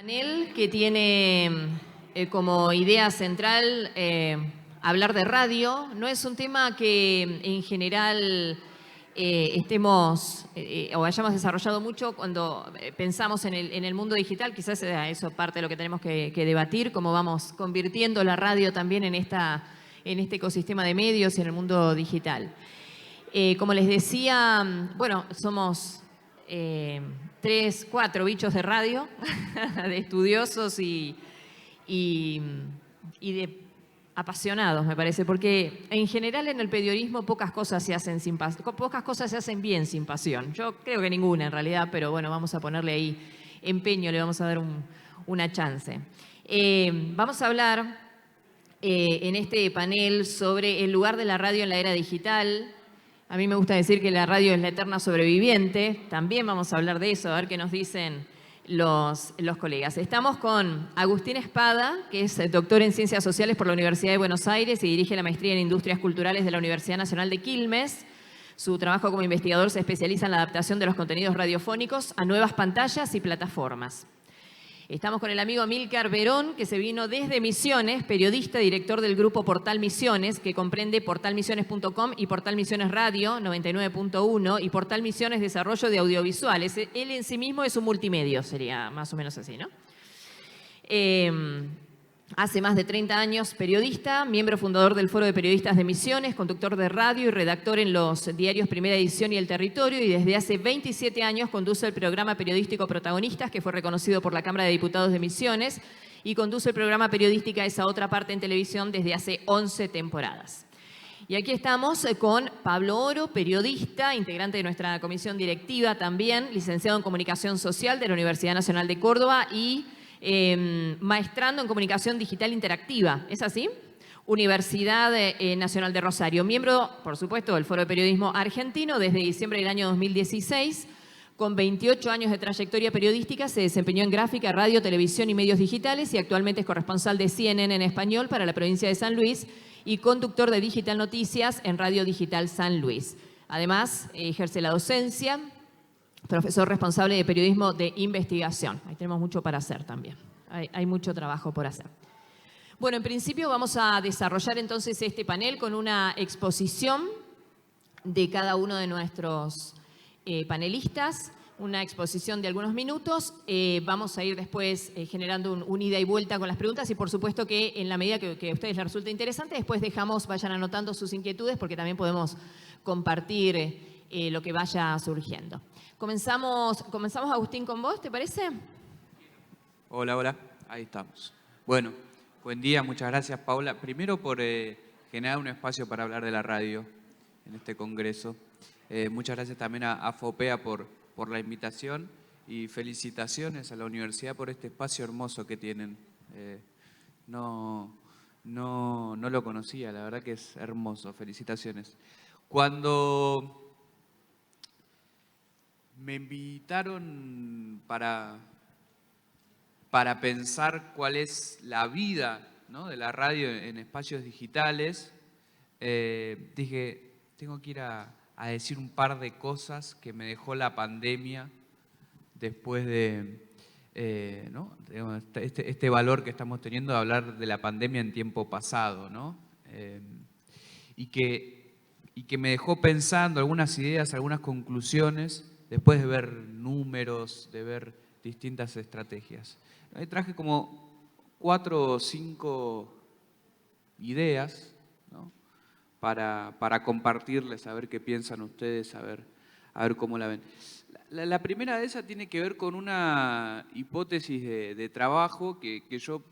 Panel que tiene como idea central hablar de radio. No es un tema que en general estemos o hayamos desarrollado mucho cuando pensamos en el mundo digital. Quizás eso parte de lo que tenemos que debatir, cómo vamos convirtiendo la radio también en este ecosistema de medios y en el mundo digital. Como les decía, bueno, somos 3, 4 bichos de radio, de estudiosos y de apasionados, me parece, porque en general en el periodismo pocas cosas se hacen bien sin pasión. Yo creo que ninguna en realidad, pero bueno, vamos a ponerle ahí empeño, le vamos a dar una chance. Vamos a hablar en este panel sobre el lugar de la radio en la era digital. A mí me gusta decir que la radio es la eterna sobreviviente. También vamos a hablar de eso, a ver qué nos dicen los colegas. Estamos con Agustín Espada, que es doctor en Ciencias Sociales por la Universidad de Buenos Aires y dirige la maestría en Industrias Culturales de la Universidad Nacional de Quilmes. Su trabajo como investigador se especializa en la adaptación de los contenidos radiofónicos a nuevas pantallas y plataformas. Estamos con el amigo Amílcar Verón, que se vino desde Misiones, periodista, director del grupo Portal Misiones, que comprende portalmisiones.com y Portal Misiones Radio 99.1 y Portal Misiones Desarrollo de Audiovisuales. Él en sí mismo es un multimedio, sería más o menos así, ¿no? Hace más de 30 años periodista, miembro fundador del Foro de Periodistas de Misiones, conductor de radio y redactor en los diarios Primera Edición y El Territorio, y desde hace 27 años conduce el programa periodístico Protagonistas, que fue reconocido por la Cámara de Diputados de Misiones, y conduce el programa Periodística Esa Otra Parte en televisión desde hace 11 temporadas. Y aquí estamos con Pablo Oro, periodista, integrante de nuestra comisión directiva también, licenciado en Comunicación Social de la Universidad Nacional de Córdoba y maestrando en Comunicación Digital Interactiva. ¿Es así? Universidad Nacional de Rosario. Miembro, por supuesto, del Foro de Periodismo Argentino desde diciembre del año 2016. Con 28 años de trayectoria periodística, se desempeñó en gráfica, radio, televisión y medios digitales y actualmente es corresponsal de CNN en español para la provincia de San Luis y conductor de Digital Noticias en Radio Digital San Luis. Además, ejerce la docencia, profesor responsable de periodismo de investigación. Ahí tenemos mucho para hacer también. Hay mucho trabajo por hacer. Bueno, en principio vamos a desarrollar entonces este panel con una exposición de cada uno de nuestros panelistas, una exposición de algunos minutos. Vamos a ir después generando un ida y vuelta con las preguntas y por supuesto que en la medida que a ustedes les resulte interesante, después vayan anotando sus inquietudes porque también podemos compartir lo que vaya surgiendo. Comenzamos, Agustín, con vos, ¿te parece? Hola, hola, ahí estamos. Bueno, buen día, muchas gracias, Paula. Primero por generar un espacio para hablar de la radio en este congreso. Muchas gracias también a FOPEA por la invitación y felicitaciones a la universidad por este espacio hermoso que tienen. No lo conocía, la verdad que es hermoso, felicitaciones. Cuando me invitaron para pensar cuál es la vida, ¿no?, de la radio en espacios digitales, dije, tengo que ir a decir un par de cosas que me dejó la pandemia después de ¿no?, este valor que estamos teniendo de hablar de la pandemia en tiempo pasado, ¿no? Y que me dejó pensando algunas ideas, algunas conclusiones, después de ver números, de ver distintas estrategias. Ahí traje como 4 o 5 ideas, ¿no?, para compartirles, a ver qué piensan ustedes, a ver cómo la ven. La primera de esas tiene que ver con una hipótesis de trabajo que yo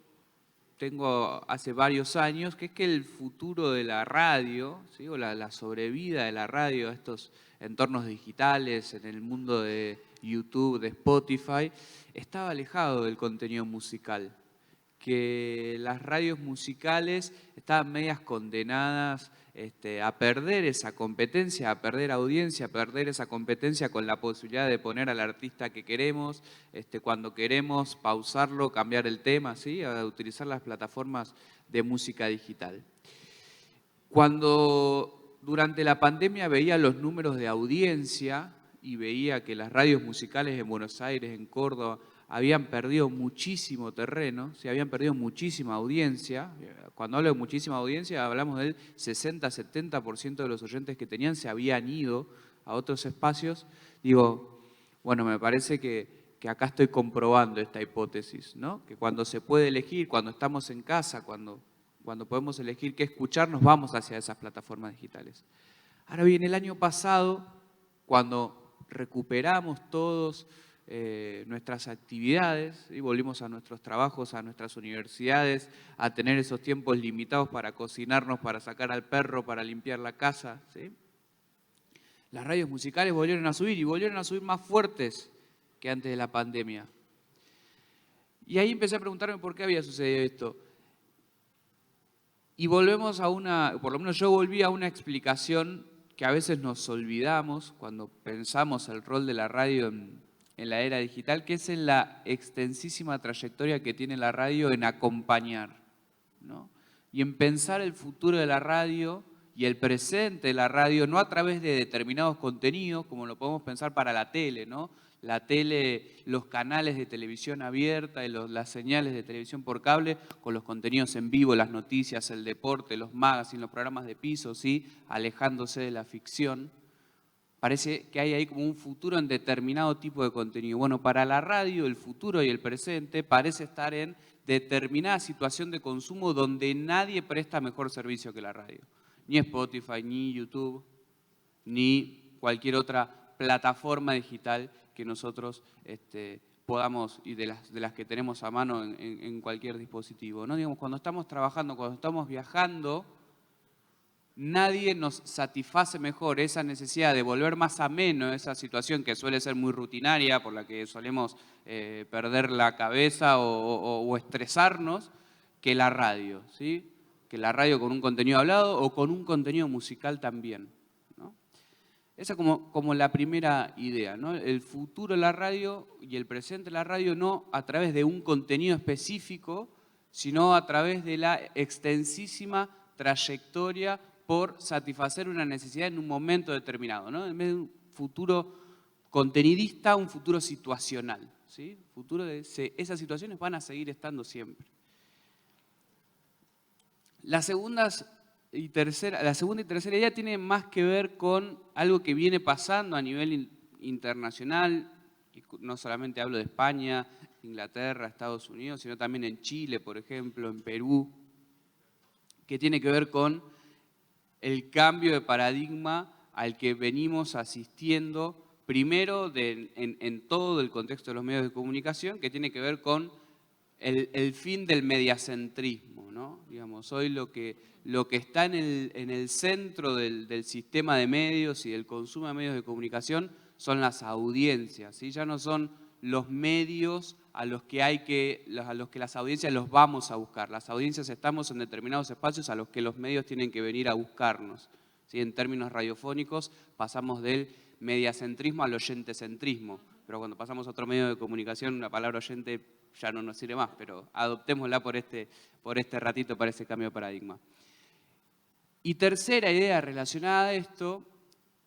tengo hace varios años, que es que el futuro de la radio, ¿sí?, o la sobrevida de la radio a estos entornos digitales, en el mundo de YouTube, de Spotify, estaba alejado del contenido musical, que las radios musicales estaban medias condenadas a perder esa competencia, a perder audiencia, a perder esa competencia con la posibilidad de poner al artista que queremos, cuando queremos pausarlo, cambiar el tema, ¿sí?, a utilizar las plataformas de música digital. Cuando durante la pandemia veía los números de audiencia y veía que las radios musicales en Buenos Aires, en Córdoba, habían perdido muchísimo terreno, ¿sí? Habían perdido muchísima audiencia. Cuando hablo de muchísima audiencia, hablamos del 60-70% de los oyentes que tenían se habían ido a otros espacios. Digo, bueno, me parece que acá estoy comprobando esta hipótesis, ¿no? Que cuando se puede elegir, cuando estamos en casa, cuando podemos elegir qué escuchar, nos vamos hacia esas plataformas digitales. Ahora bien, el año pasado, cuando recuperamos todos nuestras actividades y volvimos a nuestros trabajos, a nuestras universidades, a tener esos tiempos limitados para cocinarnos, para sacar al perro, para limpiar la casa, ¿sí? Las radios musicales volvieron a subir y volvieron a subir más fuertes que antes de la pandemia. Y ahí empecé a preguntarme por qué había sucedido esto. Y volvemos a por lo menos yo volví a una explicación que a veces nos olvidamos cuando pensamos el rol de la radio en la era digital, que es en la extensísima trayectoria que tiene la radio en acompañar, ¿no? Y en pensar el futuro de la radio y el presente de la radio, no a través de determinados contenidos, como lo podemos pensar para la tele, ¿no? La tele, los canales de televisión abierta y las señales de televisión por cable, con los contenidos en vivo, las noticias, el deporte, los magazines, los programas de piso, ¿sí? Alejándose de la ficción. Parece que hay ahí como un futuro en determinado tipo de contenido. Bueno, para la radio el futuro y el presente parece estar en determinada situación de consumo donde nadie presta mejor servicio que la radio. Ni Spotify, ni YouTube, ni cualquier otra plataforma digital que nosotros podamos, y de las que tenemos a mano en cualquier dispositivo, ¿no? Digamos, cuando estamos trabajando, cuando estamos viajando, nadie nos satisface mejor esa necesidad de volver más ameno esa situación que suele ser muy rutinaria, por la que solemos perder la cabeza o estresarnos, que la radio, ¿sí? Que la radio con un contenido hablado o con un contenido musical también, ¿no? Esa como la primera idea, ¿no? El futuro de la radio y el presente de la radio no a través de un contenido específico, sino a través de la extensísima trayectoria por satisfacer una necesidad en un momento determinado, ¿no? En vez de un futuro contenidista, un futuro situacional, ¿sí? Futuro de esas situaciones van a seguir estando siempre. La segunda y tercera idea tiene más que ver con algo que viene pasando a nivel internacional, y no solamente hablo de España, Inglaterra, Estados Unidos, sino también en Chile, por ejemplo, en Perú, que tiene que ver con el cambio de paradigma al que venimos asistiendo, primero en todo el contexto de los medios de comunicación, que tiene que ver con el fin del mediacentrismo, ¿no? Digamos, hoy lo que está en el centro del sistema de medios y del consumo de medios de comunicación son las audiencias, ¿sí? Ya no son los medios a los que las audiencias los vamos a buscar. Las audiencias estamos en determinados espacios a los que los medios tienen que venir a buscarnos, ¿sí? En términos radiofónicos pasamos del mediacentrismo al oyentecentrismo, pero cuando pasamos a otro medio de comunicación la palabra oyente ya no nos sirve más, pero adoptémosla por este ratito para ese cambio de paradigma. Y tercera idea relacionada a esto,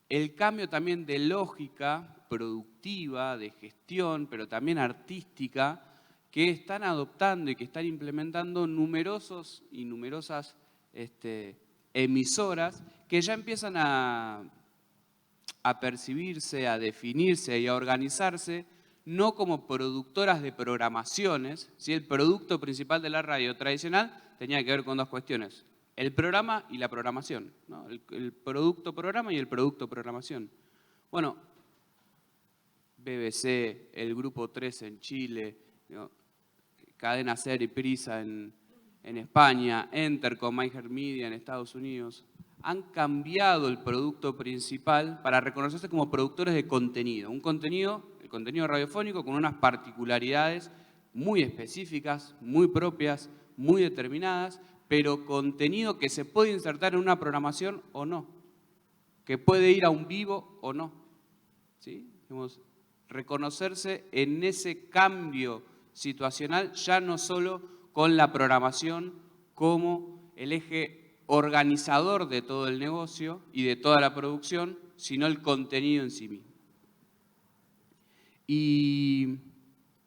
el cambio también de lógica productiva, de gestión, pero también artística, que están adoptando y que están implementando numerosas emisoras que ya empiezan a percibirse, a definirse y a organizarse, no como productoras de programaciones, ¿sí? El producto principal de la radio tradicional tenía que ver con dos cuestiones: el programa y la programación, ¿no? El producto programa y el producto programación. Bueno, BBC, el Grupo 3 en Chile, ¿no? Cadena Ser y Prisa en España, Entercom, iHeartMedia en Estados Unidos, han cambiado el producto principal para reconocerse como productores de contenido. El contenido radiofónico con unas particularidades muy específicas, muy propias, muy determinadas, pero contenido que se puede insertar en una programación o no, que puede ir a un vivo o no, ¿sí? Reconocerse en ese cambio situacional, ya no solo con la programación como el eje organizador de todo el negocio y de toda la producción, sino el contenido en sí mismo. Y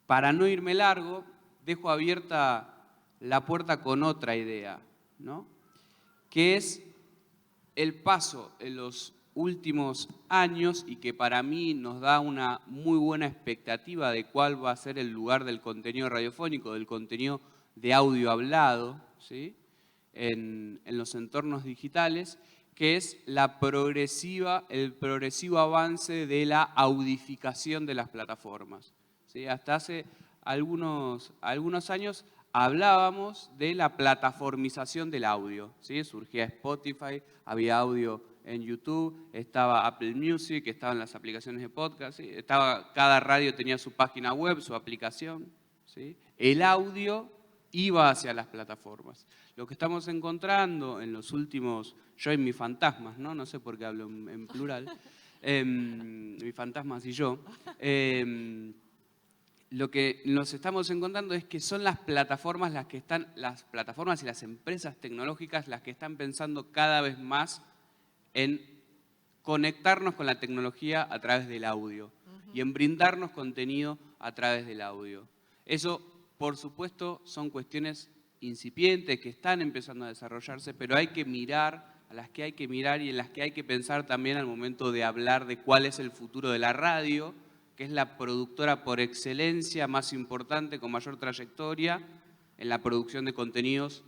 para no irme largo, dejo abierta la puerta con otra idea, ¿no? Que es el paso en los últimos años y que para mí nos da una muy buena expectativa de cuál va a ser el lugar del contenido radiofónico, del contenido de audio hablado, ¿sí? en los entornos digitales, que es el progresivo avance de la audificación de las plataformas, ¿sí? Hasta hace algunos años hablábamos de la plataformización del audio, ¿sí? Surgía Spotify, había audio en YouTube, estaba Apple Music, estaban las aplicaciones de podcast, ¿sí? Cada radio tenía su página web, su aplicación, ¿sí? El audio iba hacia las plataformas. Lo que estamos encontrando en los últimos, yo y mis fantasmas, no sé por qué hablo en plural, mis fantasmas y yo, lo que nos estamos encontrando es que son las plataformas y las empresas tecnológicas las que están pensando cada vez más en conectarnos con la tecnología a través del audio y en brindarnos contenido a través del audio. Eso, por supuesto, son cuestiones incipientes que están empezando a desarrollarse, pero hay que mirar, a las que hay que mirar y en las que hay que pensar también al momento de hablar de cuál es el futuro de la radio, que es la productora por excelencia más importante, con mayor trayectoria en la producción de contenidos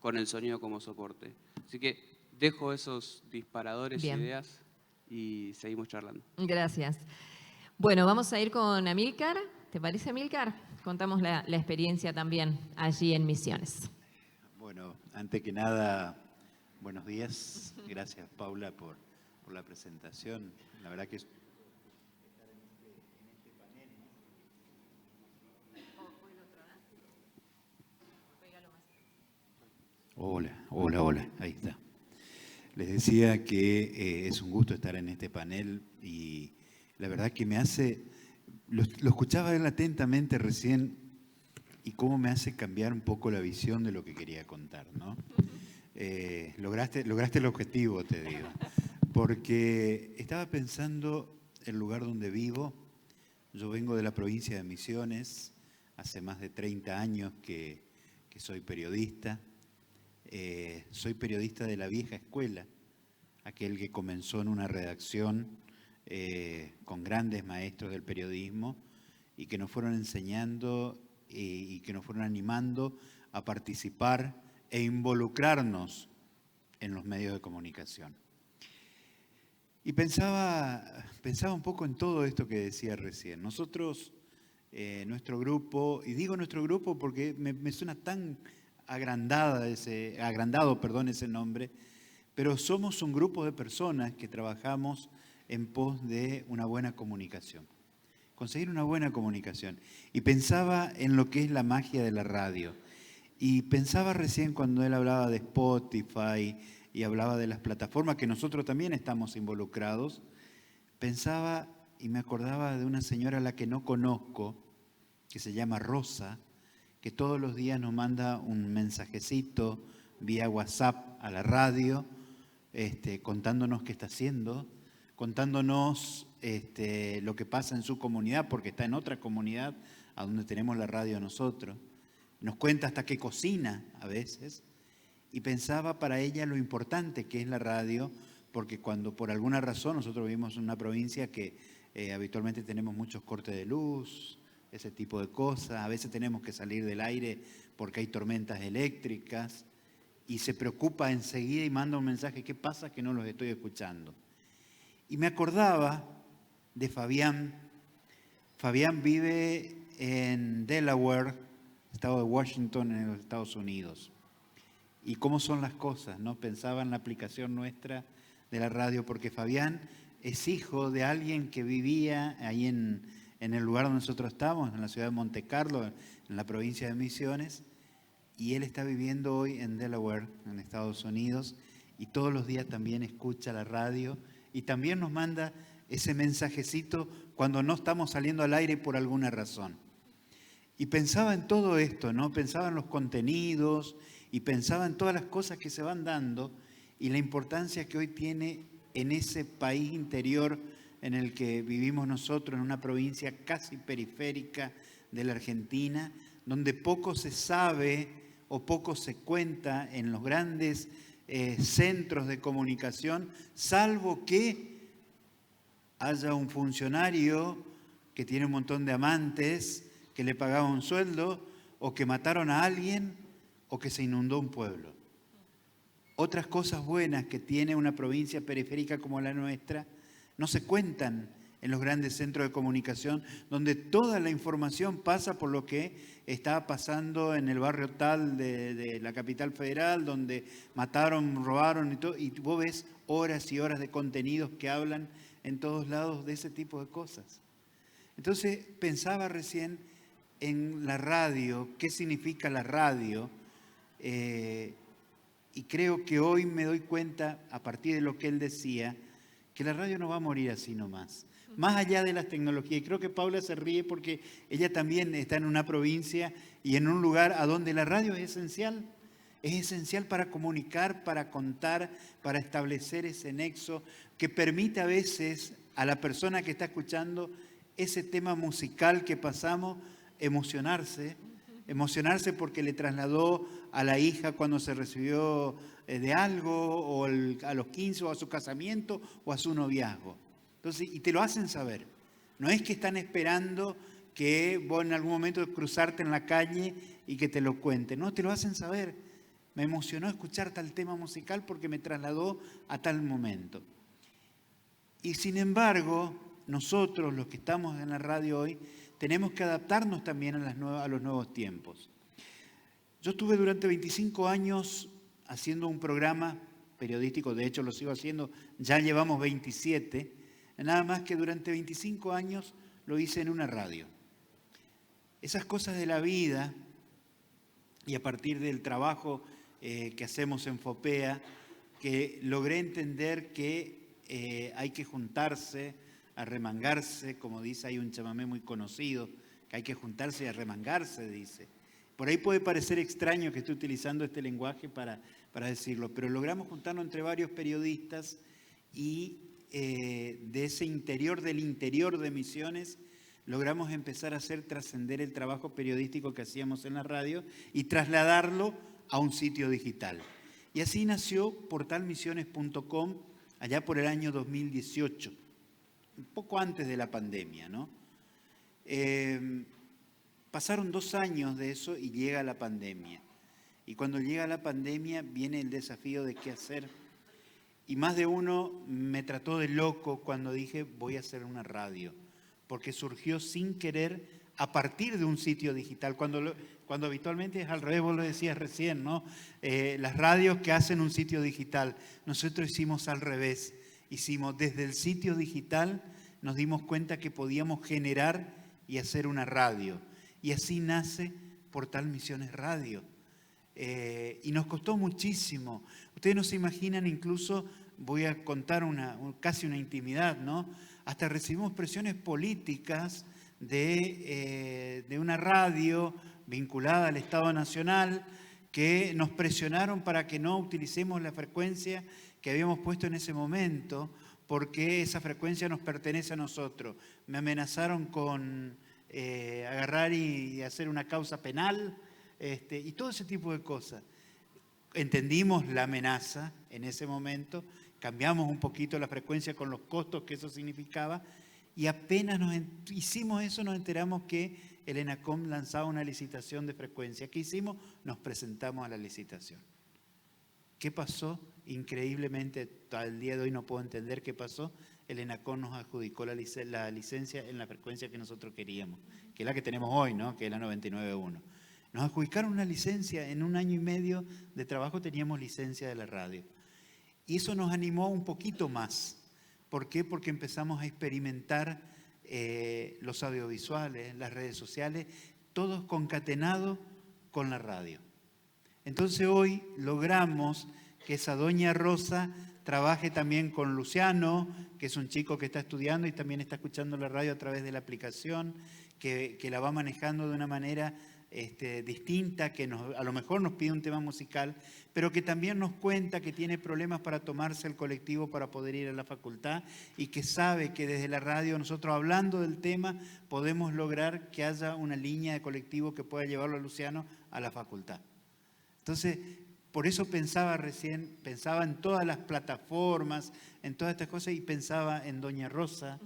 con el sonido como soporte. Así que dejo esos disparadores, Bien. ideas y seguimos charlando. Gracias. Bueno, vamos a ir con Amílcar. ¿Te parece, Amílcar? Contamos la experiencia también allí en Misiones. Bueno, antes que nada, buenos días. Gracias, Paula, por la presentación. La verdad que es... Hola, ahí está. Les decía que es un gusto estar en este panel y la verdad que me hace, lo escuchaba él atentamente recién y cómo me hace cambiar un poco la visión de lo que quería contar, ¿no? Lograste el objetivo, te digo, porque estaba pensando el lugar donde vivo. Yo vengo de la provincia de Misiones, hace más de 30 años que soy periodista. Soy periodista de la vieja escuela, aquel que comenzó en una redacción con grandes maestros del periodismo y que nos fueron enseñando y que nos fueron animando a participar e involucrarnos en los medios de comunicación. Y pensaba un poco en todo esto que decía recién. Nosotros, nuestro grupo, y digo nuestro grupo porque me suena tan agrandado ese nombre, pero somos un grupo de personas que trabajamos en pos de una buena comunicación, conseguir una buena comunicación. Y pensaba en lo que es la magia de la radio. Y pensaba recién cuando él hablaba de Spotify y hablaba de las plataformas que nosotros también estamos involucrados, pensaba y me acordaba de una señora a la que no conozco, que se llama Rosa, que todos los días nos manda un mensajecito vía WhatsApp a la radio, contándonos qué está haciendo, contándonos lo que pasa en su comunidad, porque está en otra comunidad a donde tenemos la radio nosotros. Nos cuenta hasta qué cocina a veces. Y pensaba para ella lo importante que es la radio, porque cuando por alguna razón nosotros vivimos en una provincia que habitualmente tenemos muchos cortes de luz, ese tipo de cosas. A veces tenemos que salir del aire porque hay tormentas eléctricas y se preocupa enseguida y manda un mensaje, ¿qué pasa que no los estoy escuchando? Y me acordaba de Fabián. Fabián vive en Delaware, estado de Washington, en los Estados Unidos. Y cómo son las cosas, ¿no? Pensaba en la aplicación nuestra de la radio, porque Fabián es hijo de alguien que vivía ahí en el lugar donde nosotros estamos, en la ciudad de Monte Carlo, en la provincia de Misiones, y él está viviendo hoy en Delaware, en Estados Unidos, y todos los días también escucha la radio, y también nos manda ese mensajecito cuando no estamos saliendo al aire por alguna razón. Y pensaba en todo esto, ¿no? Pensaba en los contenidos, y pensaba en todas las cosas que se van dando, y la importancia que hoy tiene en ese país interior en el que vivimos nosotros, en una provincia casi periférica de la Argentina, donde poco se sabe o poco se cuenta en los grandes centros de comunicación, salvo que haya un funcionario que tiene un montón de amantes, que le pagaba un sueldo, o que mataron a alguien, o que se inundó un pueblo. Otras cosas buenas que tiene una provincia periférica como la nuestra no se cuentan en los grandes centros de comunicación, donde toda la información pasa por lo que está pasando en el barrio tal de la capital federal, donde mataron, robaron y todo, y vos ves horas y horas de contenidos que hablan en todos lados de ese tipo de cosas. Entonces pensaba recién en la radio, qué significa la radio, y creo que hoy me doy cuenta, a partir de lo que él decía, que la radio no va a morir así nomás. Más allá de las tecnologías. Y creo que Paula se ríe porque ella también está en una provincia y en un lugar a donde la radio es esencial. Es esencial para comunicar, para contar, para establecer ese nexo que permite a veces a la persona que está escuchando ese tema musical que pasamos emocionarse porque le trasladó a la hija cuando se recibió de algo, o a los 15, o a su casamiento, o a su noviazgo. Entonces, y te lo hacen saber. No es que están esperando que vos en algún momento cruzarte en la calle y que te lo cuenten. No, te lo hacen saber. Me emocionó escuchar tal tema musical porque me trasladó a tal momento. Y sin embargo, nosotros, los que estamos en la radio hoy, tenemos que adaptarnos también a los nuevos tiempos. Yo estuve durante 25 años haciendo un programa periodístico, de hecho lo sigo haciendo, ya llevamos 27, nada más que durante 25 años lo hice en una radio. Esas cosas de la vida, y a partir del trabajo que hacemos en FOPEA, que logré entender que hay que juntarse, arremangarse, como dice, hay un chamamé muy conocido, que hay que juntarse y arremangarse, dice. Por ahí puede parecer extraño que esté utilizando este lenguaje para decirlo, pero logramos juntarnos entre varios periodistas y de ese interior del interior de Misiones logramos empezar a hacer trascender el trabajo periodístico que hacíamos en la radio y trasladarlo a un sitio digital. Y así nació portalmisiones.com allá por el año 2018. Un poco antes de la pandemia, ¿no? Pasaron 2 años de eso y llega la pandemia. Y cuando llega la pandemia viene el desafío de qué hacer. Y más de uno me trató de loco cuando dije voy a hacer una radio. Porque surgió sin querer a partir de un sitio digital. Cuando habitualmente es al revés, vos lo decías recién, ¿no? Las radios que hacen un sitio digital. Nosotros hicimos al revés. Hicimos desde el sitio digital, nos dimos cuenta que podíamos generar y hacer una radio. Y así nace Portal Misiones Radio. Y nos costó muchísimo. Ustedes no se imaginan, incluso voy a contar casi una intimidad, ¿no? Hasta recibimos presiones políticas de una radio vinculada al Estado Nacional que nos presionaron para que no utilicemos la frecuencia que habíamos puesto en ese momento, porque esa frecuencia nos pertenece a nosotros. Me amenazaron con agarrar y hacer una causa penal, y todo ese tipo de cosas. Entendimos la amenaza en ese momento, cambiamos un poquito la frecuencia con los costos que eso significaba, y apenas hicimos eso nos enteramos que el ENACOM lanzaba una licitación de frecuencia. ¿Qué hicimos? Nos presentamos a la licitación. ¿Qué pasó? Increíblemente, al día de hoy no puedo entender qué pasó. El ENACOM nos adjudicó la licencia en la frecuencia que nosotros queríamos, que es la que tenemos hoy, ¿no? Que es la 99.1. Nos adjudicaron una licencia, en 1 año y medio de trabajo teníamos licencia de la radio. Y eso nos animó un poquito más. ¿Por qué? Porque empezamos a experimentar los audiovisuales, las redes sociales, todos concatenados con la radio. Entonces hoy logramos que esa doña Rosa trabaje también con Luciano, que es un chico que está estudiando y también está escuchando la radio a través de la aplicación, que la va manejando de una manera distinta, que a lo mejor nos pide un tema musical, pero que también nos cuenta que tiene problemas para tomarse el colectivo para poder ir a la facultad y que sabe que desde la radio nosotros hablando del tema podemos lograr que haya una línea de colectivo que pueda llevarlo a Luciano a la facultad. Entonces, por eso pensaba en todas las plataformas, en todas estas cosas, y pensaba en Doña Rosa,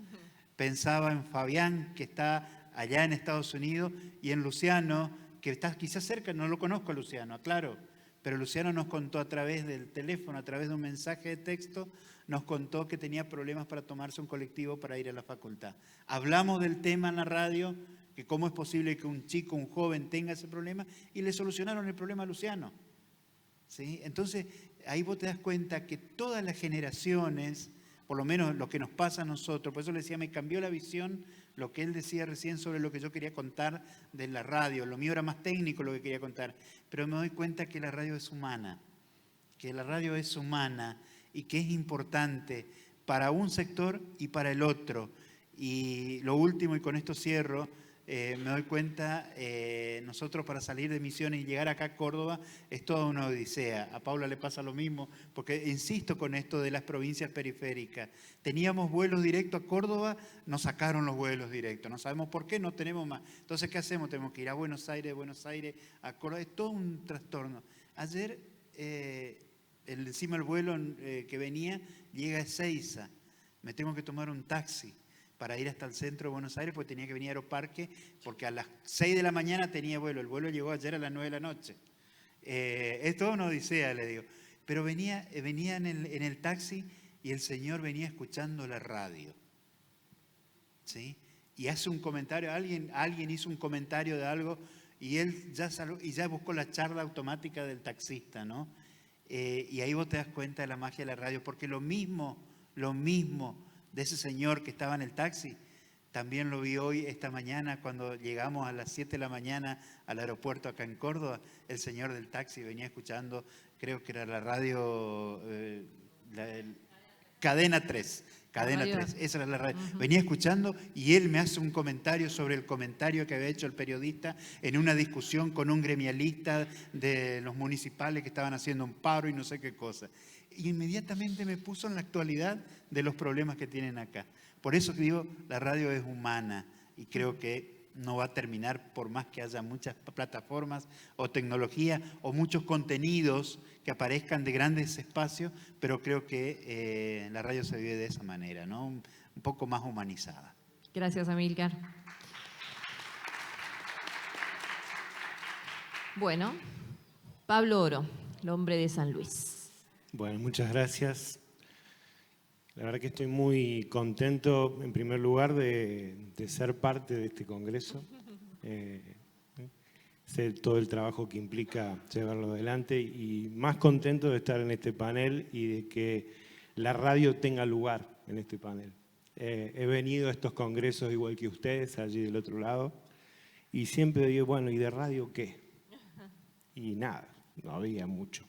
pensaba en Fabián, que está allá en Estados Unidos, y en Luciano, que está quizás cerca, no lo conozco a Luciano, claro, pero Luciano nos contó a través del teléfono, a través de un mensaje de texto, nos contó que tenía problemas para tomarse un colectivo para ir a la facultad. Hablamos del tema en la radio, que cómo es posible que un chico, un joven tenga ese problema, y le solucionaron el problema a Luciano. ¿Sí? Entonces, ahí vos te das cuenta que todas las generaciones, por lo menos lo que nos pasa a nosotros, por eso le decía, me cambió la visión, lo que él decía recién sobre lo que yo quería contar de la radio. Lo mío era más técnico lo que quería contar, pero me doy cuenta que la radio es humana, y que es importante para un sector y para el otro. Y lo último, y con esto cierro, me doy cuenta, nosotros para salir de Misiones y llegar acá a Córdoba es toda una odisea. A Paula le pasa lo mismo, porque insisto con esto de las provincias periféricas. Teníamos vuelos directos a Córdoba, nos sacaron los vuelos directos. No sabemos por qué, no tenemos más. Entonces, ¿qué hacemos? Tenemos que ir a Buenos Aires a Córdoba. Es todo un trastorno. Ayer, encima el vuelo que venía llega a Ezeiza. Me tengo que tomar un taxi para ir hasta el centro de Buenos Aires, porque tenía que venir a Aeroparque, porque a las 6 de la mañana tenía vuelo. El vuelo llegó ayer a las 9 de la noche. Es toda una odisea, le digo. Pero venía en el taxi y el señor venía escuchando la radio. ¿Sí? Y hace un comentario, alguien hizo un comentario de algo y él ya buscó la charla automática del taxista, ¿no? Y ahí vos te das cuenta de la magia de la radio, porque lo mismo de ese señor que estaba en el taxi, también lo vi hoy, esta mañana, cuando llegamos a las 7 de la mañana al aeropuerto acá en Córdoba. El señor del taxi venía escuchando, creo que era la radio, Cadena 3, esa era la radio. Venía escuchando y él me hace un comentario sobre el comentario que había hecho el periodista en una discusión con un gremialista de los municipales que estaban haciendo un paro y no sé qué cosa. Y inmediatamente me puso en la actualidad de los problemas que tienen acá. Por eso que digo, la radio es humana y creo que no va a terminar por más que haya muchas plataformas o tecnología o muchos contenidos que aparezcan de grandes espacios, pero creo que la radio se vive de esa manera, ¿no? Un poco más humanizada. Gracias, Amílcar. Bueno, Pablo Oro, el hombre de San Luis. Bueno, muchas gracias. La verdad que estoy muy contento, en primer lugar, de ser parte de este congreso. Sé todo el trabajo que implica llevarlo adelante y más contento de estar en este panel y de que la radio tenga lugar en este panel. He venido a estos congresos igual que ustedes, allí del otro lado, y siempre digo, bueno, ¿y de radio qué? Y nada, no había mucho.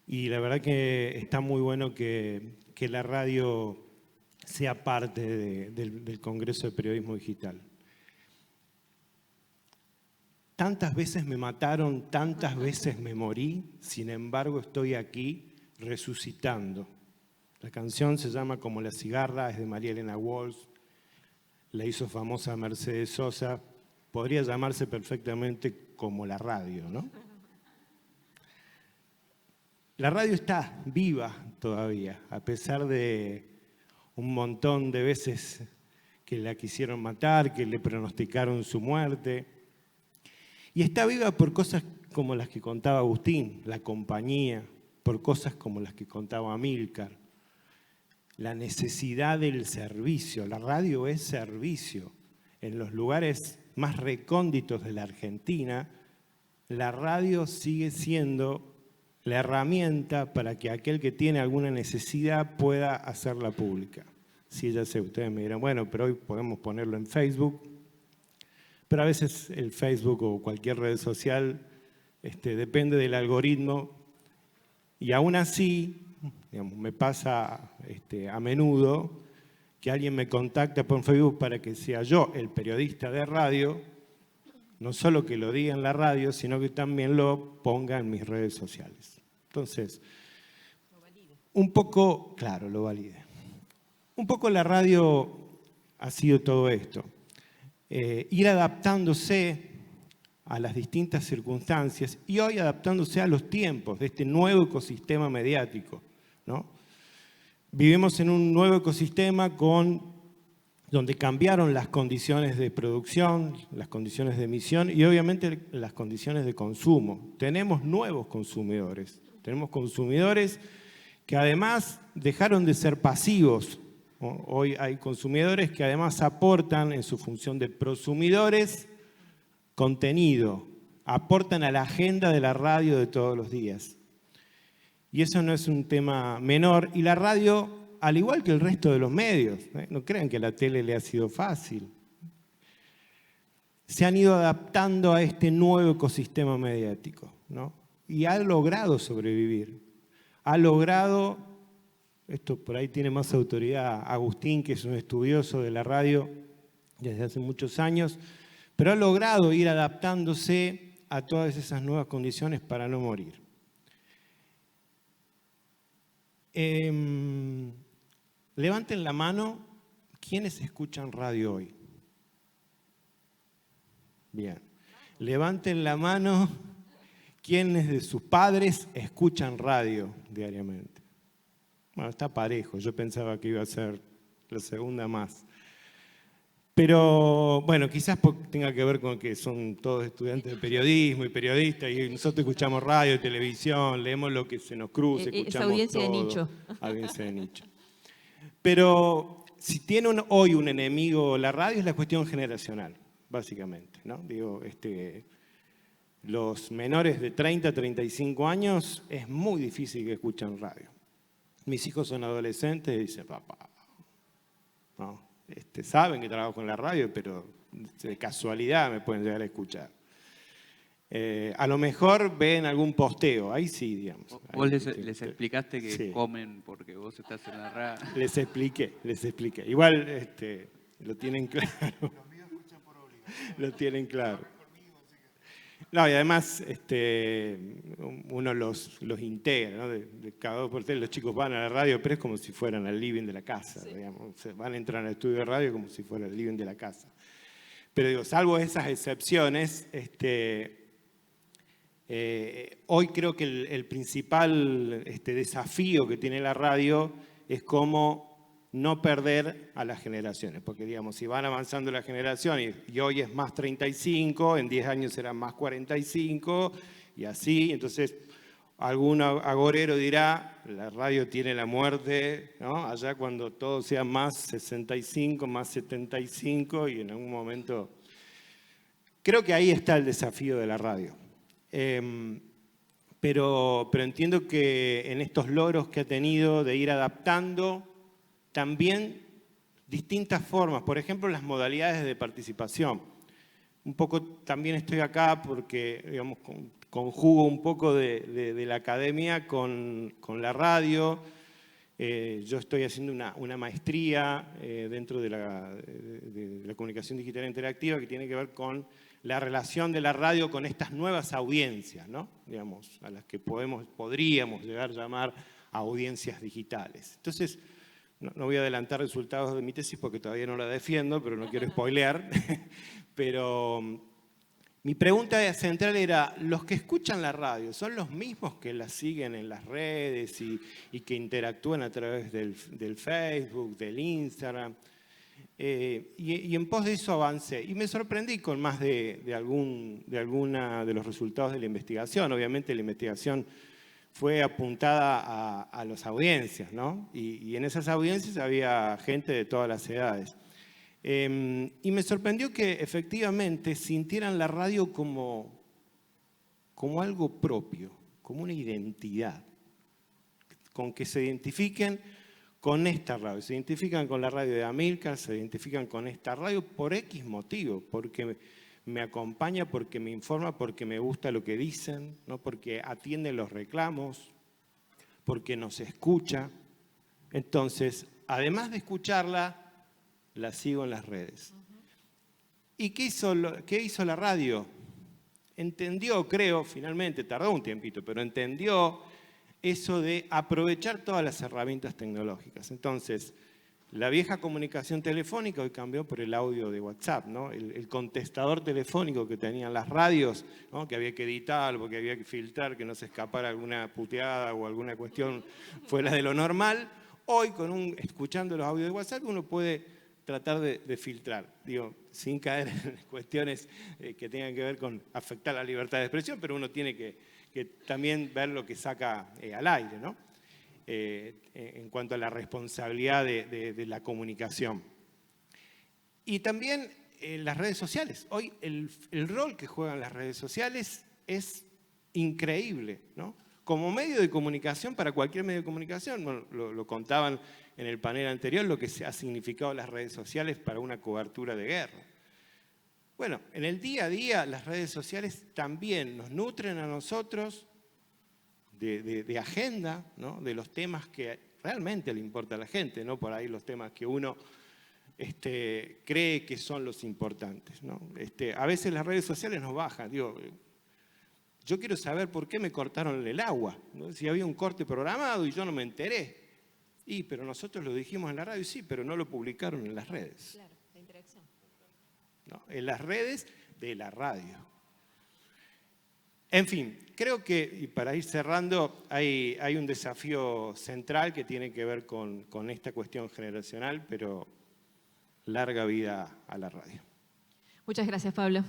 Y la verdad que está muy bueno que la radio sea parte del Congreso de Periodismo Digital. Tantas veces me mataron, tantas veces me morí, sin embargo estoy aquí resucitando. La canción se llama Como la cigarra, es de María Elena Walsh, la hizo famosa Mercedes Sosa, podría llamarse perfectamente Como la radio, ¿no? La radio está viva todavía, a pesar de un montón de veces que la quisieron matar, que le pronosticaron su muerte. Y está viva por cosas como las que contaba Agustín, la compañía, por cosas como las que contaba Amílcar, la necesidad del servicio. La radio es servicio. En los lugares más recónditos de la Argentina, la radio sigue siendo la herramienta para que aquel que tiene alguna necesidad pueda hacerla pública. Sí, ya sé, ustedes me dirán, bueno, pero hoy podemos ponerlo en Facebook, pero a veces el Facebook o cualquier red social depende del algoritmo y aún así, digamos, me pasa a menudo que alguien me contacta por Facebook para que sea yo, el periodista de radio, no solo que lo diga en la radio, sino que también lo ponga en mis redes sociales. Entonces, un poco, claro, lo valide. Un poco la radio ha sido todo esto. Ir adaptándose a las distintas circunstancias y hoy adaptándose a los tiempos de este nuevo ecosistema mediático, ¿no? Vivimos en un nuevo ecosistema donde cambiaron las condiciones de producción, las condiciones de emisión y obviamente las condiciones de consumo. Tenemos nuevos consumidores. Tenemos consumidores que además dejaron de ser pasivos. Hoy hay consumidores que además aportan en su función de prosumidores contenido, aportan a la agenda de la radio de todos los días. Y eso no es un tema menor. Y la radio, al igual que el resto de los medios, no crean que a la tele le ha sido fácil. Se han ido adaptando a este nuevo ecosistema mediático, ¿no? Y ha logrado sobrevivir. Ha logrado, esto por ahí tiene más autoridad Agustín, que es un estudioso de la radio desde hace muchos años, pero ha logrado ir adaptándose a todas esas nuevas condiciones para no morir. Levanten la mano quienes escuchan radio hoy. Bien. Levanten la mano quienes de sus padres escuchan radio diariamente. Bueno, está parejo. Yo pensaba que iba a ser la segunda más. Pero, bueno, quizás tenga que ver con que son todos estudiantes de periodismo y periodistas y nosotros escuchamos radio, televisión, leemos lo que se nos cruce, escuchamos esa audiencia todo. de nicho. Audiencia de nicho. Pero si tiene hoy un enemigo la radio es la cuestión generacional, básicamente, ¿no? Digo, los menores de 30 a 35 años es muy difícil que escuchen radio. Mis hijos son adolescentes y dicen, papá, no. Saben que trabajo en la radio, pero de casualidad me pueden llegar a escuchar. A lo mejor ven algún posteo, ahí sí, digamos. ¿Vos les explicaste que sí. Comen porque vos estás en la radio? Les expliqué. Igual lo tienen claro. Lo tienen claro. No, y además uno los integra, ¿no? De cada 2 por 3 los chicos van a la radio, pero es como si fueran al living de la casa, sí. Digamos. Van a entrar al estudio de radio como si fuera el living de la casa. Pero digo, salvo esas excepciones, hoy creo que el principal desafío que tiene la radio es cómo no perder a las generaciones, porque digamos, si van avanzando las generaciones y hoy es más 35, en 10 años serán más 45 y así, entonces algún agorero dirá, la radio tiene la muerte, ¿no? Allá cuando todo sea más 65, más 75 y en algún momento... Creo que ahí está el desafío de la radio. Pero entiendo que en estos logros que ha tenido de ir adaptando también distintas formas, por ejemplo, las modalidades de participación. Un poco también estoy acá porque, digamos, conjugo un poco de la academia con la radio. Yo estoy haciendo una maestría dentro de la comunicación digital interactiva que tiene que ver con la relación de la radio con estas nuevas audiencias, ¿no? Digamos, a las que podríamos llegar a llamar audiencias digitales. Entonces, no voy a adelantar resultados de mi tesis porque todavía no la defiendo, pero no quiero spoilear. Pero mi pregunta central era, ¿los que escuchan la radio son los mismos que la siguen en las redes y que interactúan a través del Facebook, del Instagram? Y en pos de eso avancé. Y me sorprendí con más de alguna de los resultados de la investigación. Obviamente la investigación fue apuntada a las audiencias, ¿no? Y en esas audiencias había gente de todas las edades. Y me sorprendió que efectivamente sintieran la radio como algo propio, como una identidad, con que se identifiquen con esta radio, se identifican con la radio de Amilcar, se identifican con esta radio por X motivo, porque me acompaña, porque me informa, porque me gusta lo que dicen, ¿no? Porque atiende los reclamos, porque nos escucha. Entonces, además de escucharla, la sigo en las redes. ¿Y qué hizo la radio? Entendió, creo, finalmente, tardó un tiempito, pero entendió eso de aprovechar todas las herramientas tecnológicas. Entonces, la vieja comunicación telefónica hoy cambió por el audio de WhatsApp, ¿no? El contestador telefónico que tenían las radios, ¿no? Que había que editar, porque había que filtrar, que no se escapara alguna puteada o alguna cuestión fuera de lo normal. Hoy, escuchando los audios de WhatsApp, uno puede tratar de filtrar, digo, sin caer en cuestiones que tengan que ver con afectar la libertad de expresión, pero uno tiene que también ver lo que saca al aire, ¿no? En cuanto a la responsabilidad de la comunicación. Y también las redes sociales. Hoy el rol que juegan las redes sociales es increíble, ¿no? Como medio de comunicación, para cualquier medio de comunicación, bueno, lo contaban en el panel anterior, lo que ha significado las redes sociales para una cobertura de guerra. Bueno, en el día a día las redes sociales también nos nutren a nosotros de agenda, ¿no? De los temas que realmente le importa a la gente, no por ahí los temas que uno cree que son los importantes, ¿no? A veces las redes sociales nos bajan, digo, yo quiero saber por qué me cortaron el agua, ¿no? Si había un corte programado y yo no me enteré. Pero nosotros lo dijimos en la radio, sí, pero no lo publicaron en las redes. Claro, la interacción. ¿No? En las redes de la radio. En fin, creo que, y para ir cerrando, hay un desafío central que tiene que ver con esta cuestión generacional, pero larga vida a la radio. Muchas gracias, Pablo.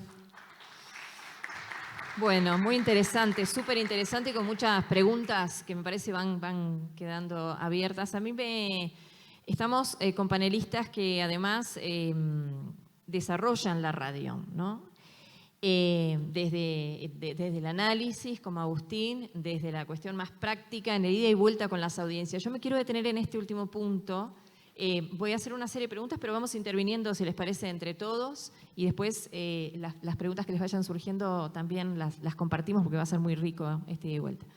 Bueno, muy interesante, súper interesante, con muchas preguntas que me parece van quedando abiertas. Estamos con panelistas que además desarrollan la radio, ¿no? Desde el análisis, como Agustín, desde la cuestión más práctica, en el ida y vuelta con las audiencias. Yo me quiero detener en este último punto. Voy a hacer una serie de preguntas, pero vamos interviniendo, si les parece, entre todos, y después las preguntas que les vayan surgiendo también las compartimos, porque va a ser muy rico este ida y vuelta.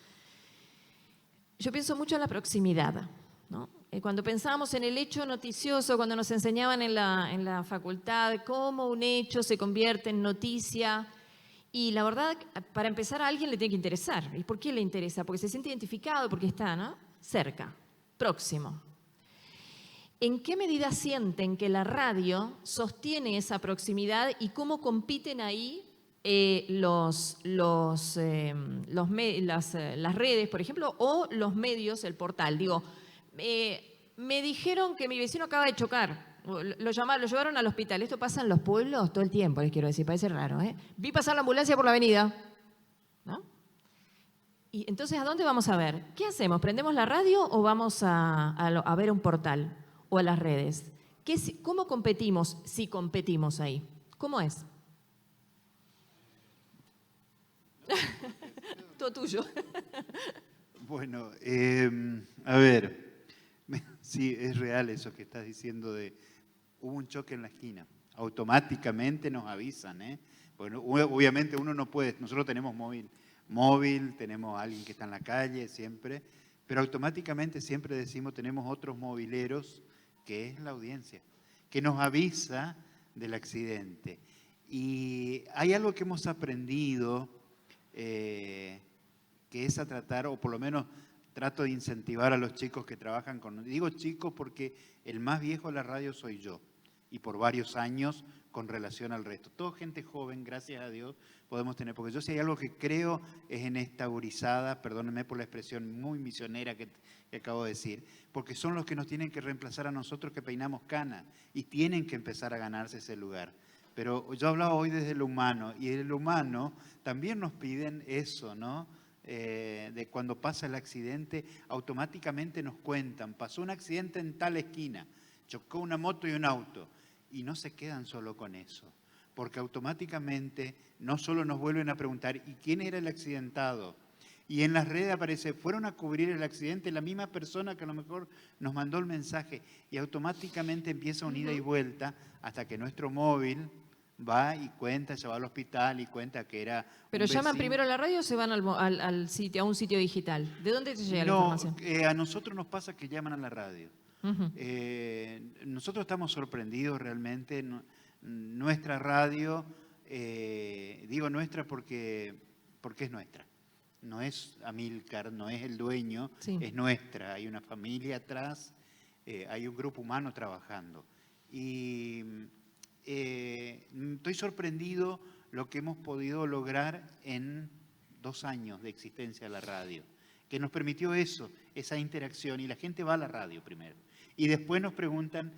Yo pienso mucho en la proximidad, ¿no? Cuando pensábamos en el hecho noticioso, cuando nos enseñaban en la facultad cómo un hecho se convierte en noticia, y la verdad, para empezar, a alguien le tiene que interesar. ¿Y por qué le interesa? Porque se siente identificado, porque está, ¿no? Cerca, próximo. ¿En qué medida sienten que la radio sostiene esa proximidad y cómo compiten ahí las redes, por ejemplo, o los medios, el portal? Digo, me dijeron que mi vecino acaba de chocar, lo llevaron al hospital. Esto pasa en los pueblos todo el tiempo, les quiero decir, parece raro, ¿eh? Vi pasar la ambulancia por la avenida, ¿no? Y entonces, ¿a dónde vamos a ver? ¿Qué hacemos? ¿Prendemos la radio o vamos a ver un portal? O a las redes. ¿Cómo competimos si competimos ahí? ¿Cómo es? Todo tuyo. Bueno, a ver, sí, es real eso que estás diciendo hubo un choque en la esquina. Automáticamente nos avisan, ¿eh? Bueno, obviamente uno no puede, nosotros tenemos móvil, tenemos a alguien que está en la calle siempre, pero automáticamente siempre decimos, tenemos otros mobileros, que es la audiencia, que nos avisa del accidente. Y hay algo que hemos aprendido, que es a tratar, o por lo menos trato de incentivar a los chicos que trabajan con... Digo chicos porque el más viejo de la radio soy yo, y por varios años con relación al resto. Toda gente joven, gracias a Dios, podemos tener, porque yo si hay algo que creo es en esta gurizada, perdónenme por la expresión muy misionera que acabo de decir, porque son los que nos tienen que reemplazar a nosotros que peinamos canas y tienen que empezar a ganarse ese lugar. Pero yo hablaba hoy desde lo humano, y desde lo humano también nos piden eso, ¿no? De cuando pasa el accidente, automáticamente nos cuentan, pasó un accidente en tal esquina, chocó una moto y un auto, y no se quedan solo con eso, porque automáticamente no solo nos vuelven a preguntar, ¿y quién era el accidentado? Y en las redes aparece, fueron a cubrir el accidente la misma persona que a lo mejor nos mandó el mensaje, y automáticamente empieza una ida y vuelta hasta que nuestro móvil va y cuenta, se va al hospital y cuenta que era ¿Pero llaman primero a la radio o se van al sitio, a un sitio digital? ¿De dónde te llega la información? A nosotros nos pasa que llaman a la radio. Nosotros estamos sorprendidos realmente. nuestra radio, digo nuestra porque es nuestra. No es Amílcar, no es el dueño, Sí. es nuestra. Hay una familia atrás, hay un grupo humano trabajando. Y estoy sorprendido lo que hemos podido lograr en 2 años de existencia de la radio, que nos permitió eso, esa interacción, y la gente va a la radio primero. Y después nos preguntan,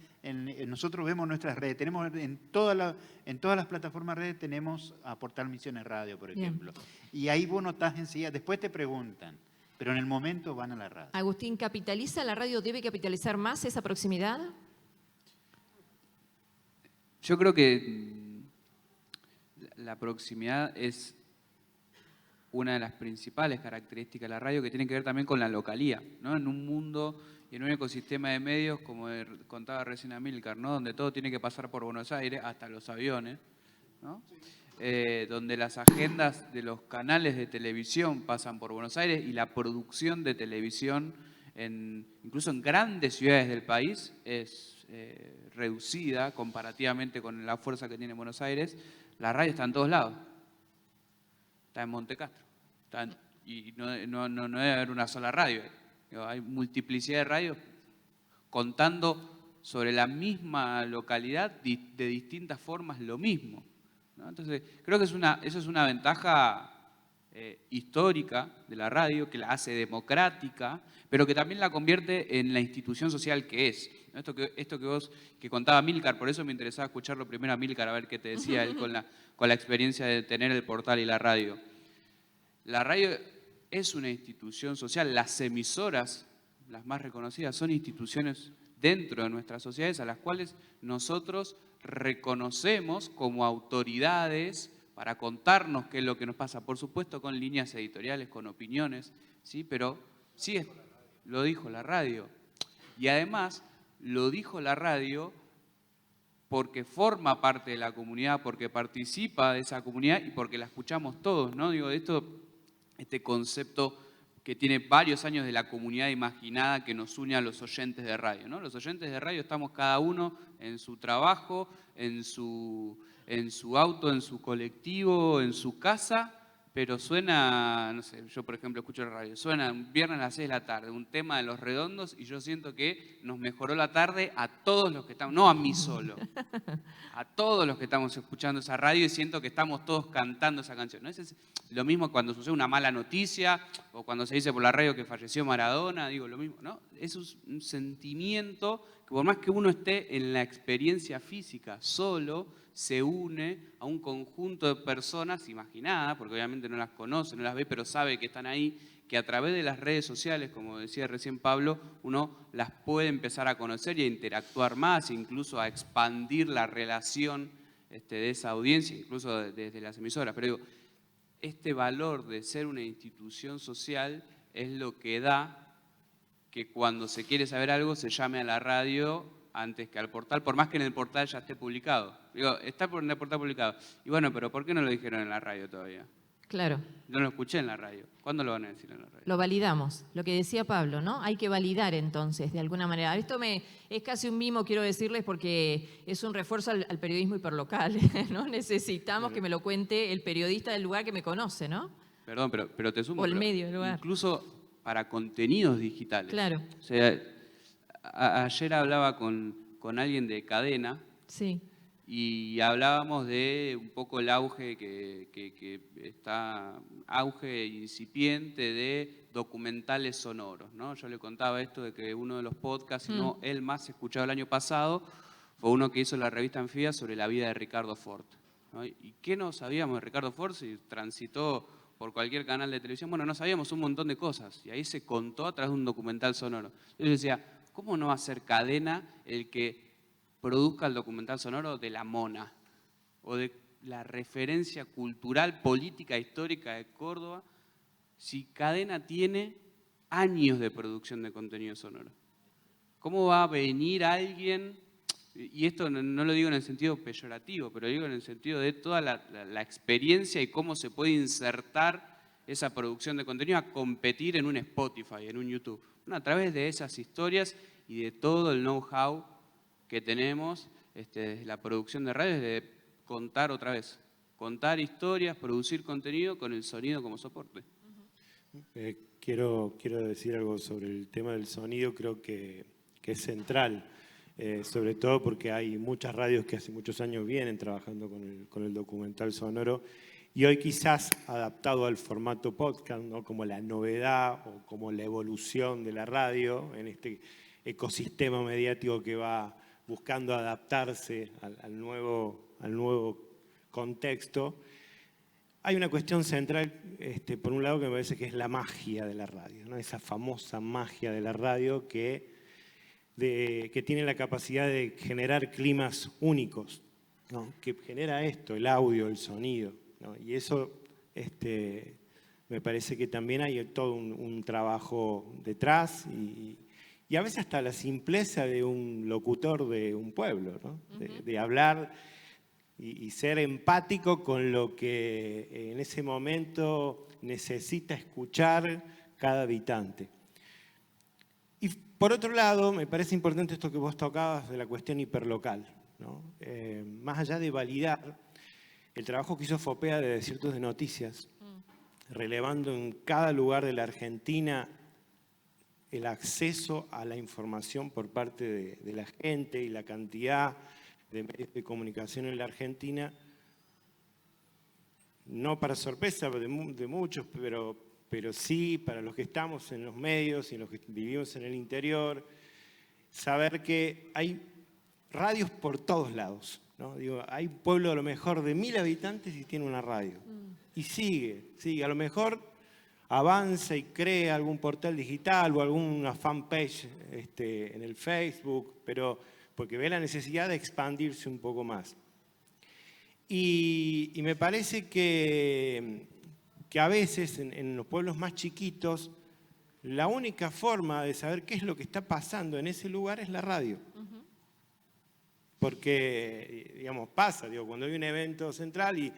nosotros vemos nuestras redes, tenemos en todas las plataformas redes tenemos a Portal Misiones Radio, por Bien. ejemplo. Y ahí vos notás enseguida, después te preguntan, pero en el momento van a la radio. Agustín, ¿capitaliza la radio? ¿Debe capitalizar más esa proximidad? Yo creo que la proximidad es una de las principales características de la radio, que tiene que ver también con la localía, ¿no? En un mundo y en un ecosistema de medios, como contaba recién Amílcar, ¿no? Donde todo tiene que pasar por Buenos Aires, hasta los aviones, ¿no? Donde las agendas de los canales de televisión pasan por Buenos Aires y la producción de televisión, incluso en grandes ciudades del país, es reducida comparativamente con la fuerza que tiene Buenos Aires. La radio está en todos lados. Está en Montecastro. Y no debe haber una sola radio. Hay multiplicidad de radios contando sobre la misma localidad de distintas formas lo mismo, ¿no? Entonces, creo que eso es una ventaja histórica de la radio, que la hace democrática, pero que también la convierte en la institución social que es. ¿No? Esto que contaba Amílcar, por eso me interesaba escucharlo primero a Amílcar, a ver qué te decía él con la experiencia de tener el portal y la radio. La radio es una institución social. Las emisoras, las más reconocidas, son instituciones dentro de nuestras sociedades a las cuales nosotros reconocemos como autoridades para contarnos qué es lo que nos pasa. Por supuesto con líneas editoriales, con opiniones, ¿sí? Pero sí, lo dijo la radio. Y además lo dijo la radio porque forma parte de la comunidad, porque participa de esa comunidad y porque la escuchamos todos, ¿no? Digo, este concepto que tiene varios años de la comunidad imaginada que nos une a los oyentes de radio, ¿no? Los oyentes de radio estamos cada uno en su trabajo, en su auto, en su colectivo, en su casa, pero suena, no sé, yo por ejemplo escucho la radio, suena un viernes a las 6 de la tarde, un tema de Los Redondos, y yo siento que nos mejoró la tarde a todos los que estamos, no a mí solo, a todos los que estamos escuchando esa radio, y siento que estamos todos cantando esa canción, ¿no? Es lo mismo cuando sucede una mala noticia, o cuando se dice por la radio que falleció Maradona, digo lo mismo, ¿no? Es un sentimiento que por más que uno esté en la experiencia física solo, se une a un conjunto de personas imaginadas, porque obviamente no las conoce, no las ve, pero sabe que están ahí, que a través de las redes sociales, como decía recién Pablo, uno las puede empezar a conocer y a interactuar más, incluso a expandir la relación de esa audiencia, incluso desde las emisoras. Pero digo, este valor de ser una institución social es lo que da que cuando se quiere saber algo se llame a la radio antes que al portal, por más que en el portal ya esté publicado. Digo, está en el portal publicado. Y bueno, pero ¿por qué no lo dijeron en la radio todavía? Claro. No lo escuché en la radio. ¿Cuándo lo van a decir en la radio? Lo validamos, lo que decía Pablo, ¿no? Hay que validar entonces, de alguna manera. Esto es casi un mimo, quiero decirles, porque es un refuerzo al periodismo hiperlocal, ¿no? Necesitamos que me lo cuente el periodista del lugar que me conoce, ¿no? Perdón, pero te sumo. O el medio del lugar. Incluso para contenidos digitales. Claro. O sea, ayer hablaba con alguien de Cadena. Sí. Y hablábamos de un poco el auge que está, auge incipiente de documentales sonoros, ¿no? Yo le contaba esto de que uno de los podcasts, no el más escuchado el año pasado, fue uno que hizo la revista Anfibia sobre la vida de Ricardo Ford, ¿no? ¿Y qué no sabíamos de Ricardo Ford si transitó por cualquier canal de televisión? Bueno, no sabíamos un montón de cosas y ahí se contó a través de un documental sonoro. Yo decía, ¿cómo no va a ser Cadena el que produzca el documental sonoro de La Mona o de la referencia cultural, política, histórica de Córdoba, si Cadena tiene años de producción de contenido sonoro? ¿Cómo va a venir alguien, y esto no lo digo en el sentido peyorativo, pero digo en el sentido de toda la experiencia y cómo se puede insertar esa producción de contenido a competir en un Spotify, en un YouTube? Bueno, a través de esas historias y de todo el know-how que tenemos desde la producción de radio, es de contar otra vez. Contar historias, producir contenido con el sonido como soporte. Quiero decir algo sobre el tema del sonido, creo que es central, sobre todo porque hay muchas radios que hace muchos años vienen trabajando con el documental sonoro y hoy quizás adaptado al formato podcast, ¿no? Como la novedad o como la evolución de la radio en este ecosistema mediático que va buscando adaptarse al nuevo contexto. Hay una cuestión central, por un lado, que me parece que es la magia de la radio, ¿no? Esa famosa magia de la radio que tiene la capacidad de generar climas únicos, ¿no? Que genera esto, el audio, el sonido, ¿no? Y eso me parece que también hay todo un trabajo detrás y a veces hasta la simpleza de un locutor de un pueblo, ¿no? De hablar y ser empático con lo que en ese momento necesita escuchar cada habitante. Y por otro lado, me parece importante esto que vos tocabas de la cuestión hiperlocal, ¿no? Más allá de validar el trabajo que hizo FOPEA de Desiertos de Noticias, relevando en cada lugar de la Argentina el acceso a la información por parte de la gente y la cantidad de medios de comunicación en la Argentina, no para sorpresa de muchos, pero sí para los que estamos en los medios y los que vivimos en el interior, saber que hay radios por todos lados, ¿no? Digo, hay un pueblo a lo mejor de 1000 habitantes y tiene una radio. Y sigue, a lo mejor avanza y crea algún portal digital o alguna fanpage en el Facebook, pero porque ve la necesidad de expandirse un poco más. Y me parece que a veces en los pueblos más chiquitos, la única forma de saber qué es lo que está pasando en ese lugar es la radio. Porque, digamos, pasa, cuando hay un evento central y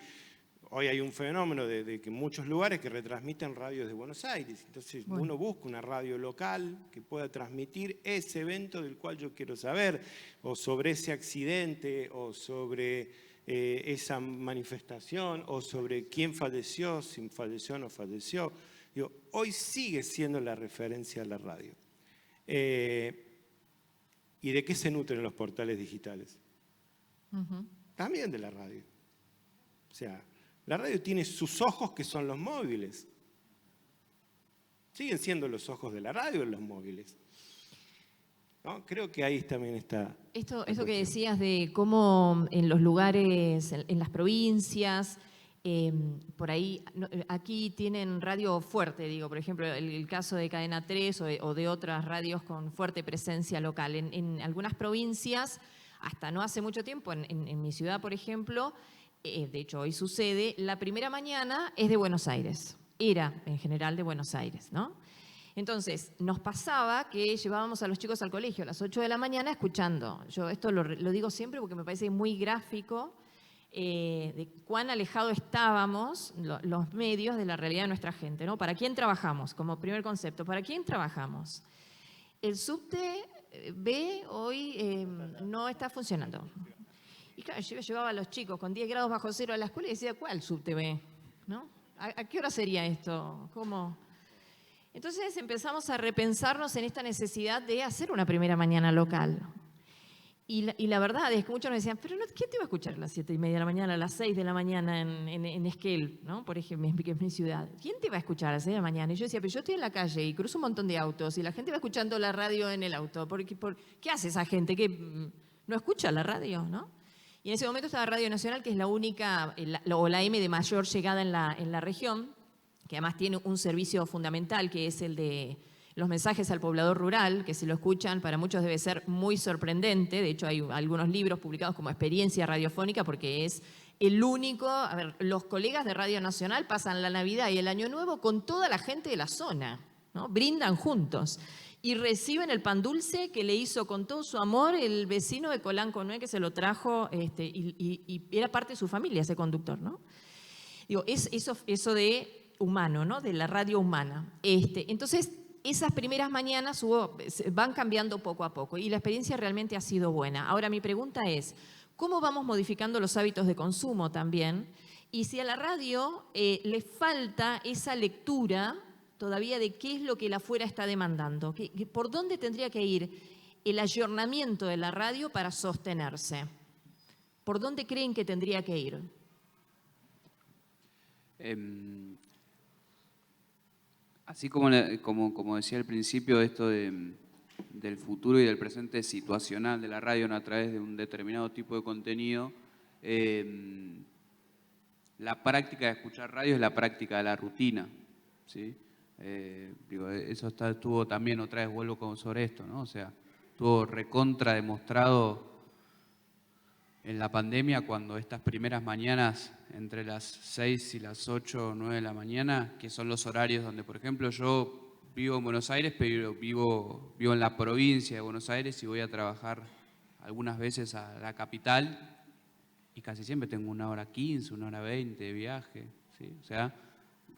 hoy hay un fenómeno de que muchos lugares que retransmiten radios de Buenos Aires. Entonces uno busca una radio local que pueda transmitir ese evento del cual yo quiero saber, o sobre ese accidente, o sobre esa manifestación, o sobre quién falleció, si falleció o no falleció. Hoy sigue siendo la referencia a la radio. ¿Y de qué se nutren los portales digitales? También de la radio. O sea, la radio tiene sus ojos que son los móviles. Siguen siendo los ojos de la radio los móviles, ¿no? Creo que ahí también está. Esto que decías de cómo en los lugares, en las provincias, por ahí, aquí tienen radio fuerte, digo, por ejemplo, el caso de Cadena 3 o de otras radios con fuerte presencia local. En algunas provincias, hasta no hace mucho tiempo, en mi ciudad, por ejemplo, de hecho hoy sucede, la primera mañana es de Buenos Aires, era en general de Buenos Aires, ¿no? Entonces, nos pasaba que llevábamos a los chicos al colegio a las 8 de la mañana escuchando. Yo esto lo digo siempre porque me parece muy gráfico de cuán alejados estábamos los medios de la realidad de nuestra gente, ¿no? ¿Para quién trabajamos? Como primer concepto, ¿para quién trabajamos? El subte B hoy no está funcionando. Y claro, yo llevaba a los chicos con 10 grados bajo cero a la escuela y decía, ¿cuál subte B? ¿No? ¿A qué hora sería esto? ¿Cómo? Entonces empezamos a repensarnos en esta necesidad de hacer una primera mañana local. Y la verdad es que muchos me decían, pero ¿quién te va a escuchar a las 7:30 de la mañana, a las 6 de la mañana en Esquel, ¿no? Por ejemplo, que es mi ciudad? ¿Quién te va a escuchar a las 6 de la mañana? Y yo decía, pero yo estoy en la calle y cruzo un montón de autos y la gente va escuchando la radio en el auto. ¿Qué hace esa gente? ¿Que no escucha la radio, no? Y en ese momento estaba Radio Nacional, que es la única, o la M de mayor llegada en la región, que además tiene un servicio fundamental, que es el de los mensajes al poblador rural, que si lo escuchan para muchos debe ser muy sorprendente. De hecho, hay algunos libros publicados como experiencia radiofónica, porque es el único. A ver, los colegas de Radio Nacional pasan la Navidad y el Año Nuevo con toda la gente de la zona, ¿no? Brindan juntos y reciben el pan dulce que le hizo con todo su amor el vecino de Colanco 9, que se lo trajo y era parte de su familia ese conductor, ¿no? Digo, eso de humano, ¿no? De la radio humana. Entonces, esas primeras mañanas van cambiando poco a poco y la experiencia realmente ha sido buena. Ahora mi pregunta es, ¿cómo vamos modificando los hábitos de consumo también? Y si a la radio le falta esa lectura todavía de qué es lo que la afuera está demandando, ¿por dónde tendría que ir el ayornamiento de la radio para sostenerse? ¿Por dónde creen que tendría que ir? Así como decía al principio, esto del futuro y del presente situacional de la radio, ¿no? A través de un determinado tipo de contenido, la práctica de escuchar radio es la práctica de la rutina, ¿sí? Eso estuvo también, otra vez vuelvo sobre esto, ¿no? O sea, estuvo recontra demostrado en la pandemia, cuando estas primeras mañanas, entre las 6 y las 8 o 9 de la mañana, que son los horarios donde, por ejemplo, yo vivo en Buenos Aires, pero vivo en la provincia de Buenos Aires y voy a trabajar algunas veces a la capital y casi siempre tengo 1h15, 1h20 de viaje, ¿sí? O sea,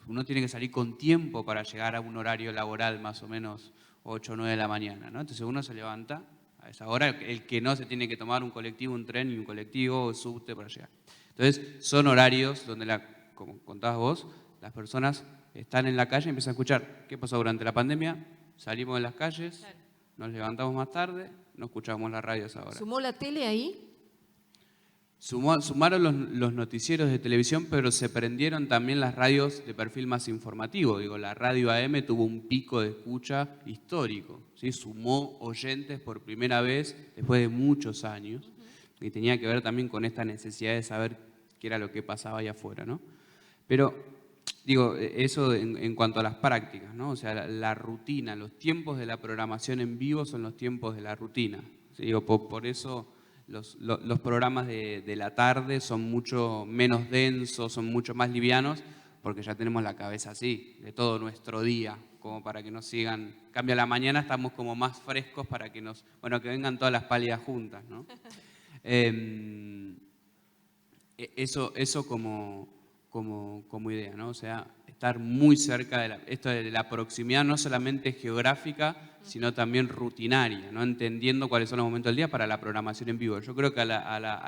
uno tiene que salir con tiempo para llegar a un horario laboral más o menos 8 o 9 de la mañana, ¿no? Entonces uno se levanta a esa hora, el que no se tiene que tomar un colectivo, un tren y un colectivo o subte para llegar. Entonces son horarios donde, como contabas vos, las personas están en la calle y empiezan a escuchar. ¿Qué pasó durante la pandemia? Salimos de las calles, nos levantamos más tarde, no escuchábamos la radio a esa hora. ¿Sumó la tele ahí? Sumaron los noticieros de televisión, pero se prendieron también las radios de perfil más informativo. Digo, la radio AM tuvo un pico de escucha histórico, ¿sí? Sumó oyentes por primera vez después de muchos años, y tenía que ver también con esta necesidad de saber qué era lo que pasaba allá afuera, ¿no? Pero, digo, eso en cuanto a las prácticas, ¿no? O sea, la rutina, los tiempos de la programación en vivo son los tiempos de la rutina. ¿Sí? Digo, por eso los programas de la tarde son mucho menos densos, son mucho más livianos, porque ya tenemos la cabeza así, de todo nuestro día, como para que nos sigan. Cambia la mañana, estamos como más frescos para que que vengan todas las pálidas juntas, ¿no? Eso como idea, ¿no? O sea, estar muy cerca esto de la proximidad, no solamente geográfica, sino también rutinaria, ¿no? Entendiendo cuáles son los momentos del día para la programación en vivo. Yo creo que a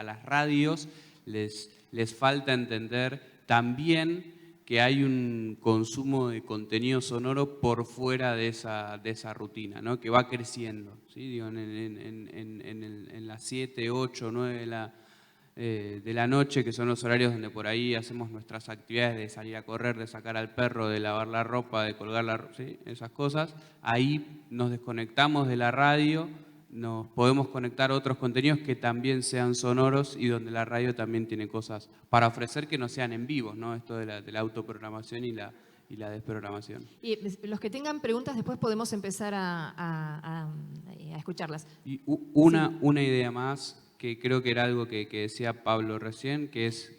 las radios les falta entender también que hay un consumo de contenido sonoro por fuera de esa rutina, ¿no? Que va creciendo, ¿sí? Digo, en las 7, 8, 9 de la noche, que son los horarios donde por ahí hacemos nuestras actividades de salir a correr, de sacar al perro, de lavar la ropa, de colgar la ropa, ¿sí? Esas cosas, ahí nos desconectamos de la radio, nos podemos conectar a otros contenidos que también sean sonoros y donde la radio también tiene cosas para ofrecer que no sean en vivo, ¿no? Esto de la autoprogramación y la desprogramación. Y los que tengan preguntas después podemos empezar a escucharlas. Y una idea más, que creo que era algo que decía Pablo recién, que es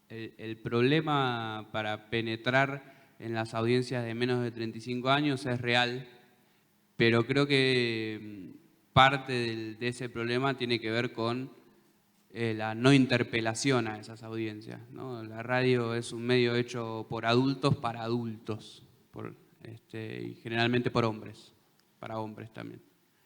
el problema para penetrar en las audiencias de menos de 35 años es real, pero creo que parte de ese problema tiene que ver con la no interpelación a esas audiencias, ¿no? La radio es un medio hecho por adultos para adultos, y generalmente por hombres, para hombres también.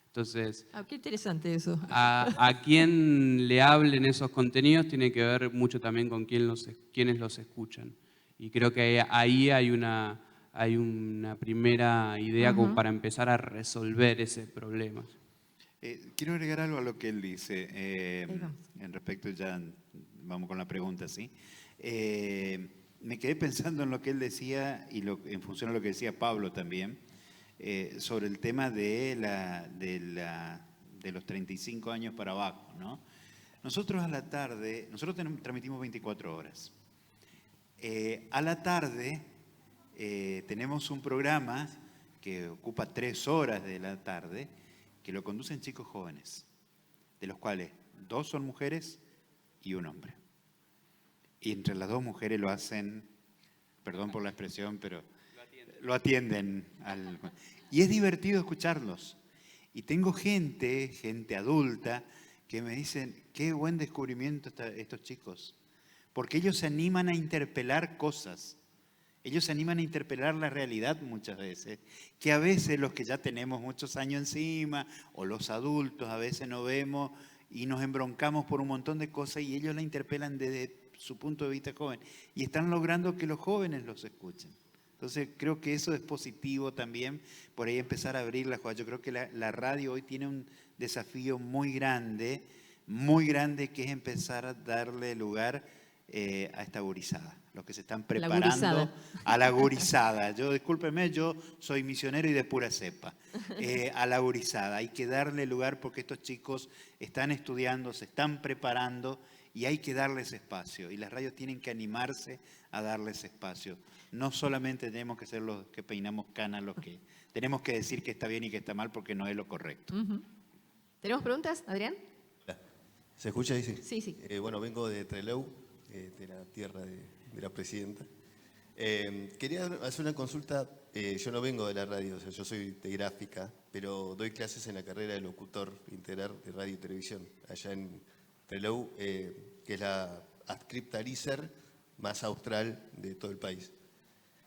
Entonces, qué interesante eso. A quien le hablen esos contenidos tiene que ver mucho también con quiénes los escuchan. Y creo que ahí hay una primera idea como para empezar a resolver ese problema. Quiero agregar algo a lo que él dice, en respecto, ya vamos con la pregunta, ¿sí? Me quedé pensando en lo que él decía y en función a lo que decía Pablo también, sobre el tema de los 35 años para abajo, ¿no? Nosotros a la tarde, transmitimos 24 horas. A la tarde tenemos un programa que ocupa 3 horas de la tarde, que lo conducen chicos jóvenes, de los cuales 2 son mujeres y 1 hombre. Y entre las 2 mujeres lo hacen, perdón por la expresión, pero lo atienden. Y es divertido escucharlos. Y tengo gente adulta, que me dicen, qué buen descubrimiento estos chicos. Porque ellos se animan a interpelar cosas Ellos se animan a interpelar la realidad muchas veces, que a veces los que ya tenemos muchos años encima, o los adultos, a veces no vemos y nos embroncamos por un montón de cosas y ellos la interpelan desde su punto de vista joven. Y están logrando que los jóvenes los escuchen. Entonces creo que eso es positivo también, por ahí empezar a abrir la jugada. Yo creo que la radio hoy tiene un desafío muy grande, que es empezar a darle lugar a esta gurizada, los que se están preparando a la gurizada. Yo, discúlpeme, yo soy misionero y de pura cepa. A la gurizada, hay que darle lugar porque estos chicos están estudiando, se están preparando y hay que darles espacio. Y las radios tienen que animarse a darles espacio. No solamente tenemos que ser los que peinamos canas, los que tenemos que decir que está bien y que está mal porque no es lo correcto. ¿Tenemos preguntas, Adrián? ¿Se escucha ahí? Sí. Sí, sí. Bueno, vengo de Trelew, de la tierra de la presidenta. Quería hacer una consulta. Yo no vengo de la radio, o sea, yo soy de gráfica, pero doy clases en la carrera de locutor integral de radio y televisión, allá en Trelew, que es la adscriptalizer más austral de todo el país.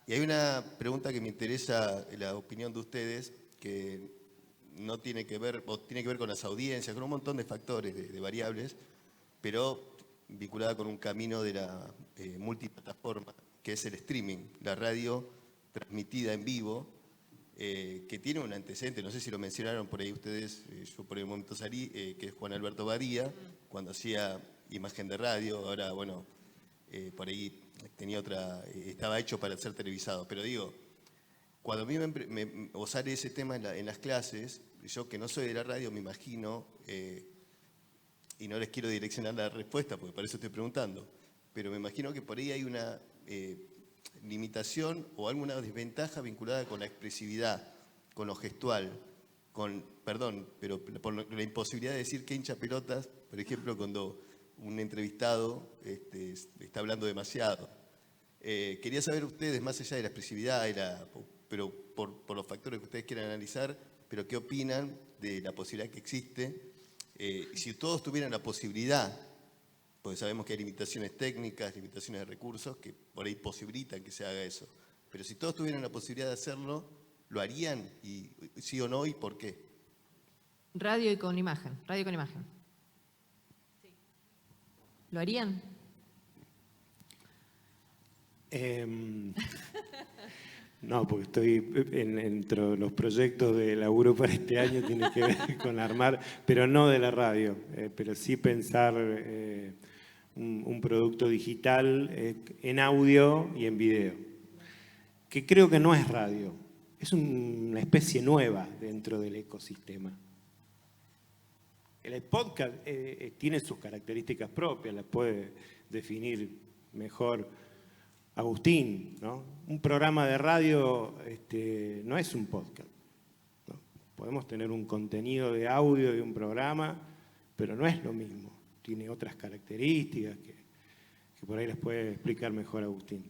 Y hay una pregunta que me interesa, la opinión de ustedes, que no tiene que ver, o tiene que ver con las audiencias, con un montón de factores, de variables, pero vinculada con un camino de la multiplataforma, que es el streaming, la radio transmitida en vivo, que tiene un antecedente, no sé si lo mencionaron por ahí ustedes, yo por el momento salí, que es Juan Alberto Badía, cuando hacía Imagen de Radio, ahora, bueno, por ahí tenía otra, estaba hecho para ser televisado, pero digo, cuando a mí o sale ese tema en las clases, yo que no soy de la radio me imagino, y no les quiero direccionar la respuesta porque para eso estoy preguntando, pero me imagino que por ahí hay una limitación o alguna desventaja vinculada con la expresividad, con lo gestual, pero por la imposibilidad de decir que hincha pelotas, por ejemplo, cuando un entrevistado está hablando demasiado. Quería saber ustedes, más allá de la expresividad, pero por los factores que ustedes quieran analizar, pero qué opinan de la posibilidad que existe, si todos tuvieran la posibilidad, porque sabemos que hay limitaciones técnicas, limitaciones de recursos, que por ahí posibilitan que se haga eso, pero si todos tuvieran la posibilidad de hacerlo, ¿lo harían? Y sí o no, ¿y por qué? Radio y con imagen, radio con imagen. ¿Lo harían? No, porque estoy entre los proyectos de laburo para este año, tiene que ver con armar, pero no de la radio, pero sí pensar un producto digital en audio y en video, que creo que no es radio, es una especie nueva dentro del ecosistema. El podcast tiene sus características propias, las puede definir mejor Agustín, ¿no? Un programa de radio no es un podcast, ¿no? Podemos tener un contenido de audio de un programa, pero no es lo mismo. Tiene otras características que por ahí les puede explicar mejor Agustín.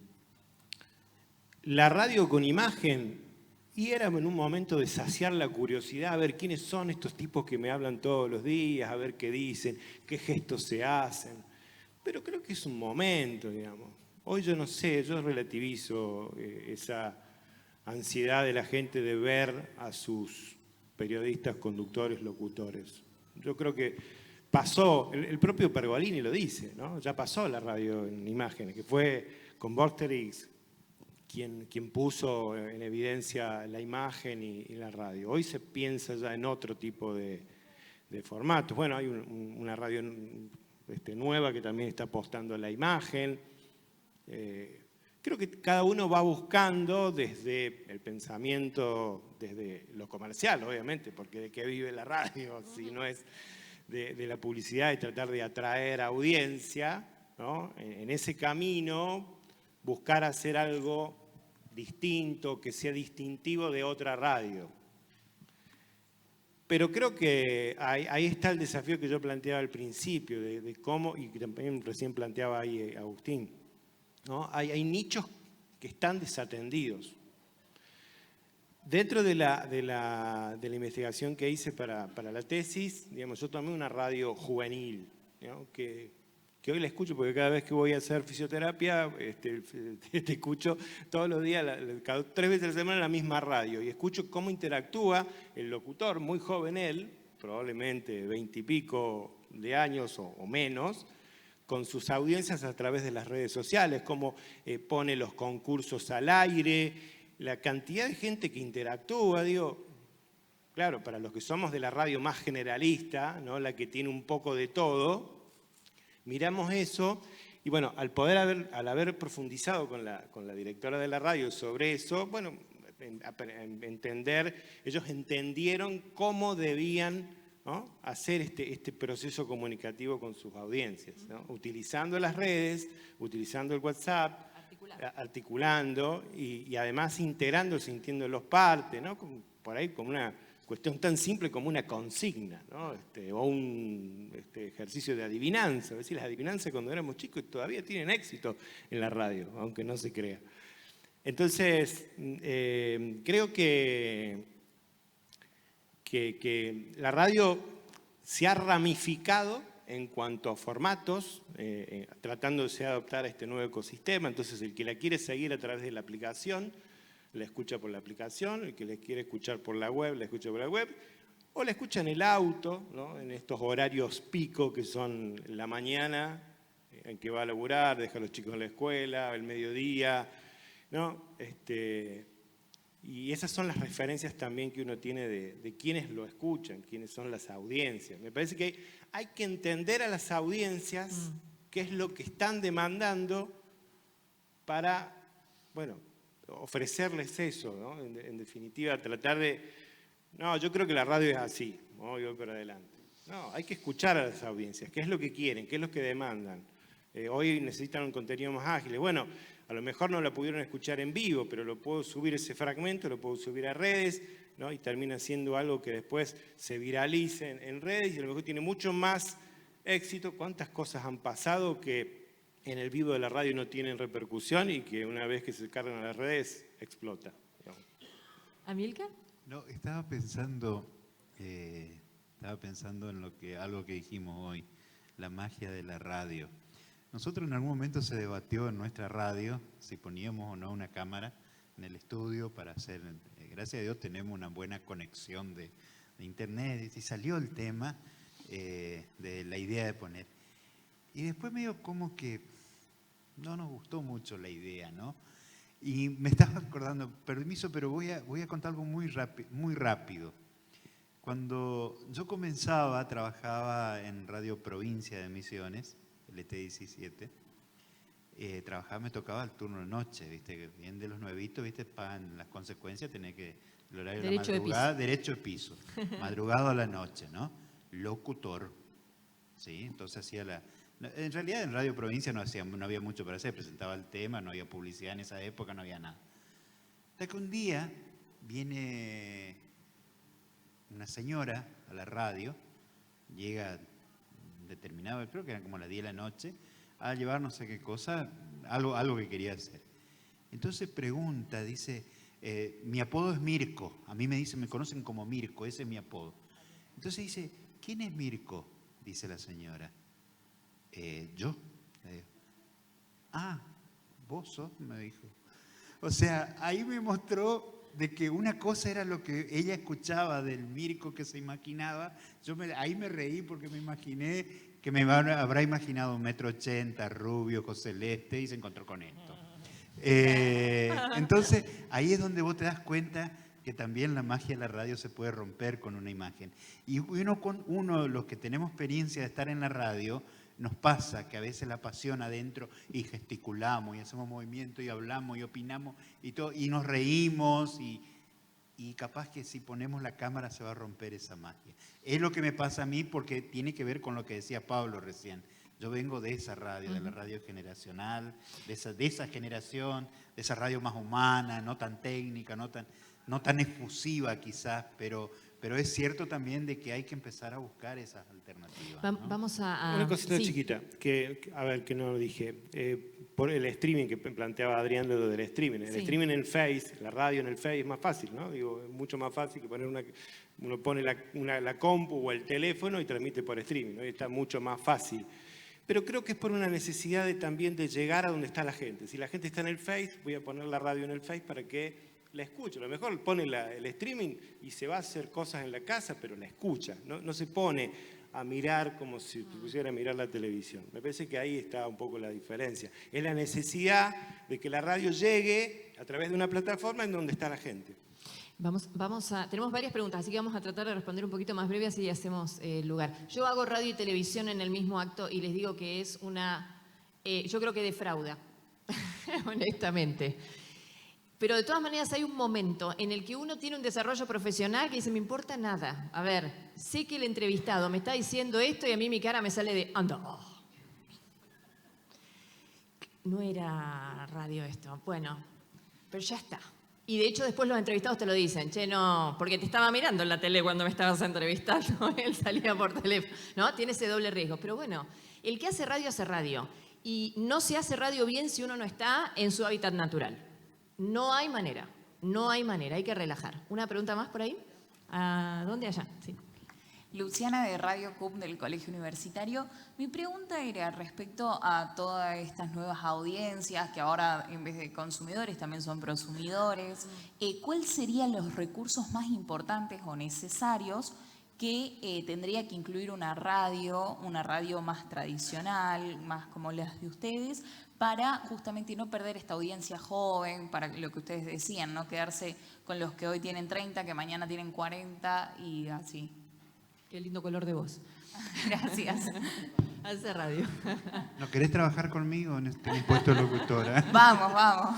La radio con imagen, y era en un momento de saciar la curiosidad, a ver quiénes son estos tipos que me hablan todos los días, a ver qué dicen, qué gestos se hacen. Pero creo que es un momento, digamos. Hoy yo no sé, yo relativizo esa ansiedad de la gente de ver a sus periodistas, conductores, locutores. Yo creo que pasó, el propio Pergolini lo dice, ¿no? Ya pasó la radio en imágenes, que fue con Vorterix quien puso en evidencia la imagen y la radio. Hoy se piensa ya en otro tipo de formatos. Bueno, hay una radio nueva que también está apostando a la imagen. Creo que cada uno va buscando desde el pensamiento, desde lo comercial, obviamente, porque de qué vive la radio, si no es de la publicidad y tratar de atraer audiencia, ¿no? En ese camino, buscar hacer algo distinto, que sea distintivo de otra radio. Pero creo que ahí está el desafío que yo planteaba al principio, de cómo, y también recién planteaba ahí Agustín, ¿no? Hay nichos que están desatendidos. Dentro de la investigación que hice para la tesis, digamos, yo tomé una radio juvenil, ¿no? que que hoy la escucho porque cada vez que voy a hacer fisioterapia, te escucho todos los días, 3 veces a la semana, la misma radio, y escucho cómo interactúa el locutor, muy joven él, probablemente 20 y pico de años o menos, con sus audiencias a través de las redes sociales, cómo pone los concursos al aire, la cantidad de gente que interactúa, digo, claro, para los que somos de la radio más generalista, ¿no? La que tiene un poco de todo, miramos eso y bueno, al haber profundizado con la directora de la radio sobre eso, bueno, ellos entendieron cómo debían, ¿no? Hacer este proceso comunicativo con sus audiencias, ¿no? Utilizando las redes, utilizando el WhatsApp, articulando y además integrando, sintiéndolos parte, ¿no? Por ahí como una cuestión tan simple como una consigna, ¿no? O un ejercicio de adivinanza. Es decir, las adivinanzas cuando éramos chicos todavía tienen éxito en la radio, aunque no se crea. Entonces, creo que la radio se ha ramificado en cuanto a formatos, tratándose de adoptar a este nuevo ecosistema. Entonces, el que la quiere seguir a través de la aplicación, la escucha por la aplicación, el que les quiere escuchar por la web, la escucha por la web, o la escucha en el auto, ¿no? En estos horarios pico que son la mañana, en que va a laburar, deja a los chicos en la escuela, el mediodía, ¿no? Y esas son las referencias también que uno tiene de quiénes lo escuchan, quiénes son las audiencias. Me parece que hay que entender a las audiencias qué es lo que están demandando para, bueno, ofrecerles eso, ¿no? En definitiva, tratar de... No, yo creo que la radio es así, ¿no? Yo voy para adelante. No, hay que escuchar a las audiencias, qué es lo que quieren, qué es lo que demandan. Hoy necesitan un contenido más ágil. Bueno, a lo mejor no la pudieron escuchar en vivo, pero lo puedo subir ese fragmento, lo puedo subir a redes, ¿no? Y termina siendo algo que después se viralice en redes y a lo mejor tiene mucho más éxito. ¿Cuántas cosas han pasado que en el vivo de la radio no tienen repercusión y que una vez que se cargan a las redes explota? ¿Amílcar? No, estaba pensando en algo que dijimos hoy, la magia de la radio. Nosotros en algún momento se debatió en nuestra radio si poníamos o no una cámara en el estudio para hacer, gracias a Dios tenemos una buena conexión de internet y salió el tema de la idea de poner. Y después medio como que no nos gustó mucho la idea, ¿no? Y me estaba acordando, permiso, pero voy a contar algo muy rápido. Cuando yo trabajaba en Radio Provincia de Misiones, LT17, me tocaba el turno de noche, ¿viste? Que bien de los nuevitos, ¿viste? Pagan las consecuencias, tenés que, el horario de la madrugada, derecho de piso, madrugado a la noche, ¿no? Locutor, ¿sí? Entonces hacía en realidad en Radio Provincia no había mucho para hacer, presentaba el tema, no había publicidad en esa época, no había nada. Hasta que un día viene una señora a la radio, llega determinado, creo que eran como las 10 de la noche, a llevar no sé qué cosa, algo que quería hacer. Entonces pregunta, dice, mi apodo es Mirko, a mí me conocen como Mirko, ese es mi apodo. Entonces dice, ¿quién es Mirko? Dice la señora. Yo. Vos sos, me dijo. O sea, ahí me mostró de que una cosa era lo que ella escuchaba del Mirko que se imaginaba. Ahí me reí porque me imaginé que me habrá imaginado 1,80 m, rubio, ojos celeste, y se encontró con esto. Entonces, ahí es donde vos te das cuenta que también la magia de la radio se puede romper con una imagen. Y uno, los que tenemos experiencia de estar en la radio, nos pasa que a veces la pasión adentro y gesticulamos y hacemos movimiento y hablamos y opinamos y todo, y nos reímos y capaz que si ponemos la cámara se va a romper esa magia. Es lo que me pasa a mí porque tiene que ver con lo que decía Pablo recién. Yo vengo de esa radio, de la radio generacional, de esa generación, de esa radio más humana, no tan técnica, no tan efusiva quizás, pero es cierto también de que hay que empezar a buscar esas alternativas, ¿no? Vamos a... Una cosita sí. chiquita, que no lo dije. Por el streaming que planteaba Adrián, lo del streaming. El streaming en el Face, la radio en el Face es más fácil, ¿no? Digo, es mucho más fácil que uno pone la compu o el teléfono y transmite por streaming, ¿no? Y está mucho más fácil. Pero creo que es por una necesidad también de llegar a donde está la gente. Si la gente está en el Face, voy a poner la radio en el Face para que la escuche. A lo mejor pone el streaming y se va a hacer cosas en la casa, pero la escucha. No se pone a mirar como si pusiera a mirar la televisión. Me parece que ahí está un poco la diferencia. Es la necesidad de que la radio llegue a través de una plataforma en donde está la gente. Tenemos varias preguntas, así que vamos a tratar de responder un poquito más breve, así hacemos lugar. Yo hago radio y televisión en el mismo acto y les digo que es yo creo que defrauda, honestamente. Pero de todas maneras hay un momento en el que uno tiene un desarrollo profesional que dice, me importa nada. A ver, sé que el entrevistado me está diciendo esto y a mí mi cara me sale de, anda. No era radio esto, bueno, pero ya está. Y de hecho después los entrevistados te lo dicen, che, no, porque te estaba mirando en la tele cuando me estabas entrevistando, él salía por teléfono, ¿no? Tiene ese doble riesgo. Pero bueno, el que hace radio y no se hace radio bien si uno no está en su hábitat natural. No hay manera, hay que relajar. ¿Una pregunta más por ahí? ¿A dónde? Allá, sí. Luciana de Radio CUP del Colegio Universitario. Mi pregunta era respecto a todas estas nuevas audiencias que ahora en vez de consumidores también son prosumidores. ¿Cuáles serían los recursos más importantes o necesarios que tendría que incluir una radio más tradicional, más como las de ustedes, para justamente no perder esta audiencia joven, para lo que ustedes decían, no quedarse con los que hoy tienen 30, que mañana tienen 40 y así? Qué lindo color de voz. Gracias. Hace radio. ¿No querés trabajar conmigo en este puesto de locutora? Vamos.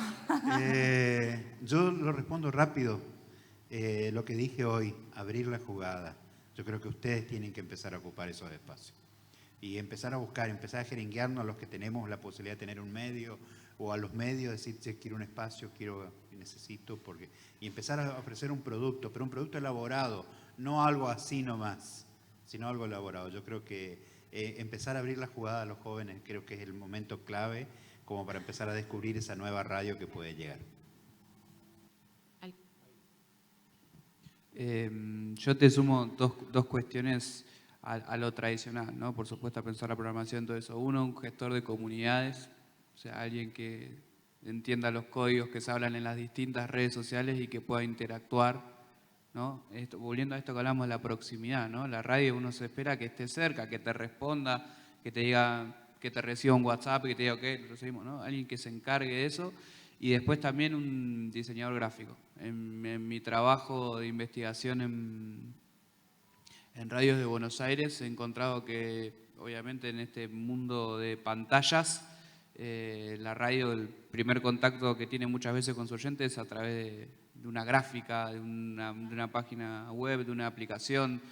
Yo lo respondo rápido. Lo que dije hoy, abrir la jugada. Yo creo que ustedes tienen que empezar a ocupar esos espacios. Y empezar a buscar, empezar a jeringuearnos a los que tenemos la posibilidad de tener un medio, o a los medios, decir, che, quiero un espacio, necesito, y empezar a ofrecer un producto, pero un producto elaborado, no algo así nomás, sino algo elaborado. Yo creo que empezar a abrir la jugada a los jóvenes creo que es el momento clave como para empezar a descubrir esa nueva radio que puede llegar. Yo te sumo dos cuestiones a lo tradicional, ¿no? Por supuesto, a pensar la programación, todo eso. Uno, un gestor de comunidades, o sea, alguien que entienda los códigos que se hablan en las distintas redes sociales y que pueda interactuar, ¿no? Volviendo a esto que hablamos de la proximidad, ¿no? La radio uno se espera que esté cerca, que te responda, que te diga, que te reciba un WhatsApp y que te diga, ok, lo seguimos, ¿no? Alguien que se encargue de eso. Y después también un diseñador gráfico. En mi trabajo de investigación en radios de Buenos Aires he encontrado que, obviamente, en este mundo de pantallas, la radio, el primer contacto que tiene muchas veces con su oyente es a través de una gráfica, de una página web, de una aplicación,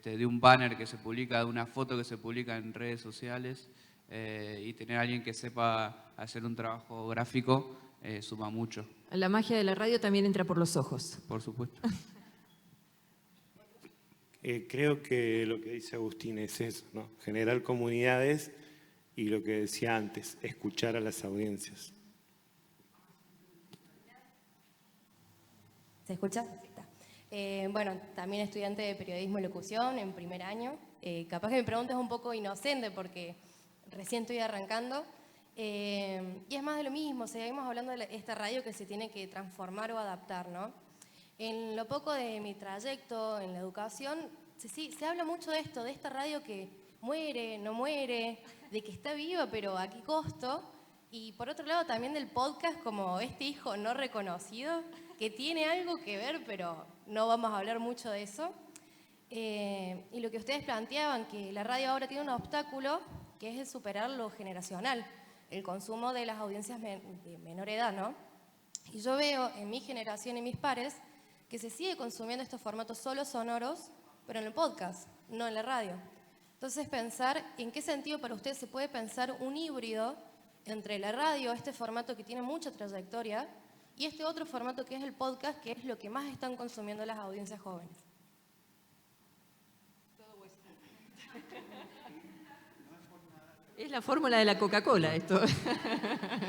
de un banner que se publica, de una foto que se publica en redes sociales, y tener a alguien que sepa hacer un trabajo gráfico suma mucho. La magia de la radio también entra por los ojos. Por supuesto. Creo que lo que dice Agustín es eso, ¿no? Generar comunidades y lo que decía antes, escuchar a las audiencias. ¿Se escucha? Bueno, también estudiante de periodismo y locución en primer año. Capaz que mi pregunta es un poco inocente porque recién estoy arrancando. Y es más de lo mismo, seguimos hablando de esta radio que se tiene que transformar o adaptar, ¿no? En lo poco de mi trayecto en la educación, se habla mucho de esto, de esta radio que muere, no muere, de que está viva, pero ¿a qué costo? Y por otro lado también del podcast como este hijo no reconocido, que tiene algo que ver, pero no vamos a hablar mucho de eso. Y lo que ustedes planteaban, que la radio ahora tiene un obstáculo, que es el superar lo generacional, el consumo de las audiencias de menor edad, ¿no? Y yo veo en mi generación y mis pares que se sigue consumiendo estos formatos solo sonoros, pero en el podcast, no en la radio. Entonces pensar en qué sentido para ustedes se puede pensar un híbrido entre la radio, este formato que tiene mucha trayectoria, y este otro formato que es el podcast, que es lo que más están consumiendo las audiencias jóvenes. Es la fórmula de la Coca-Cola esto,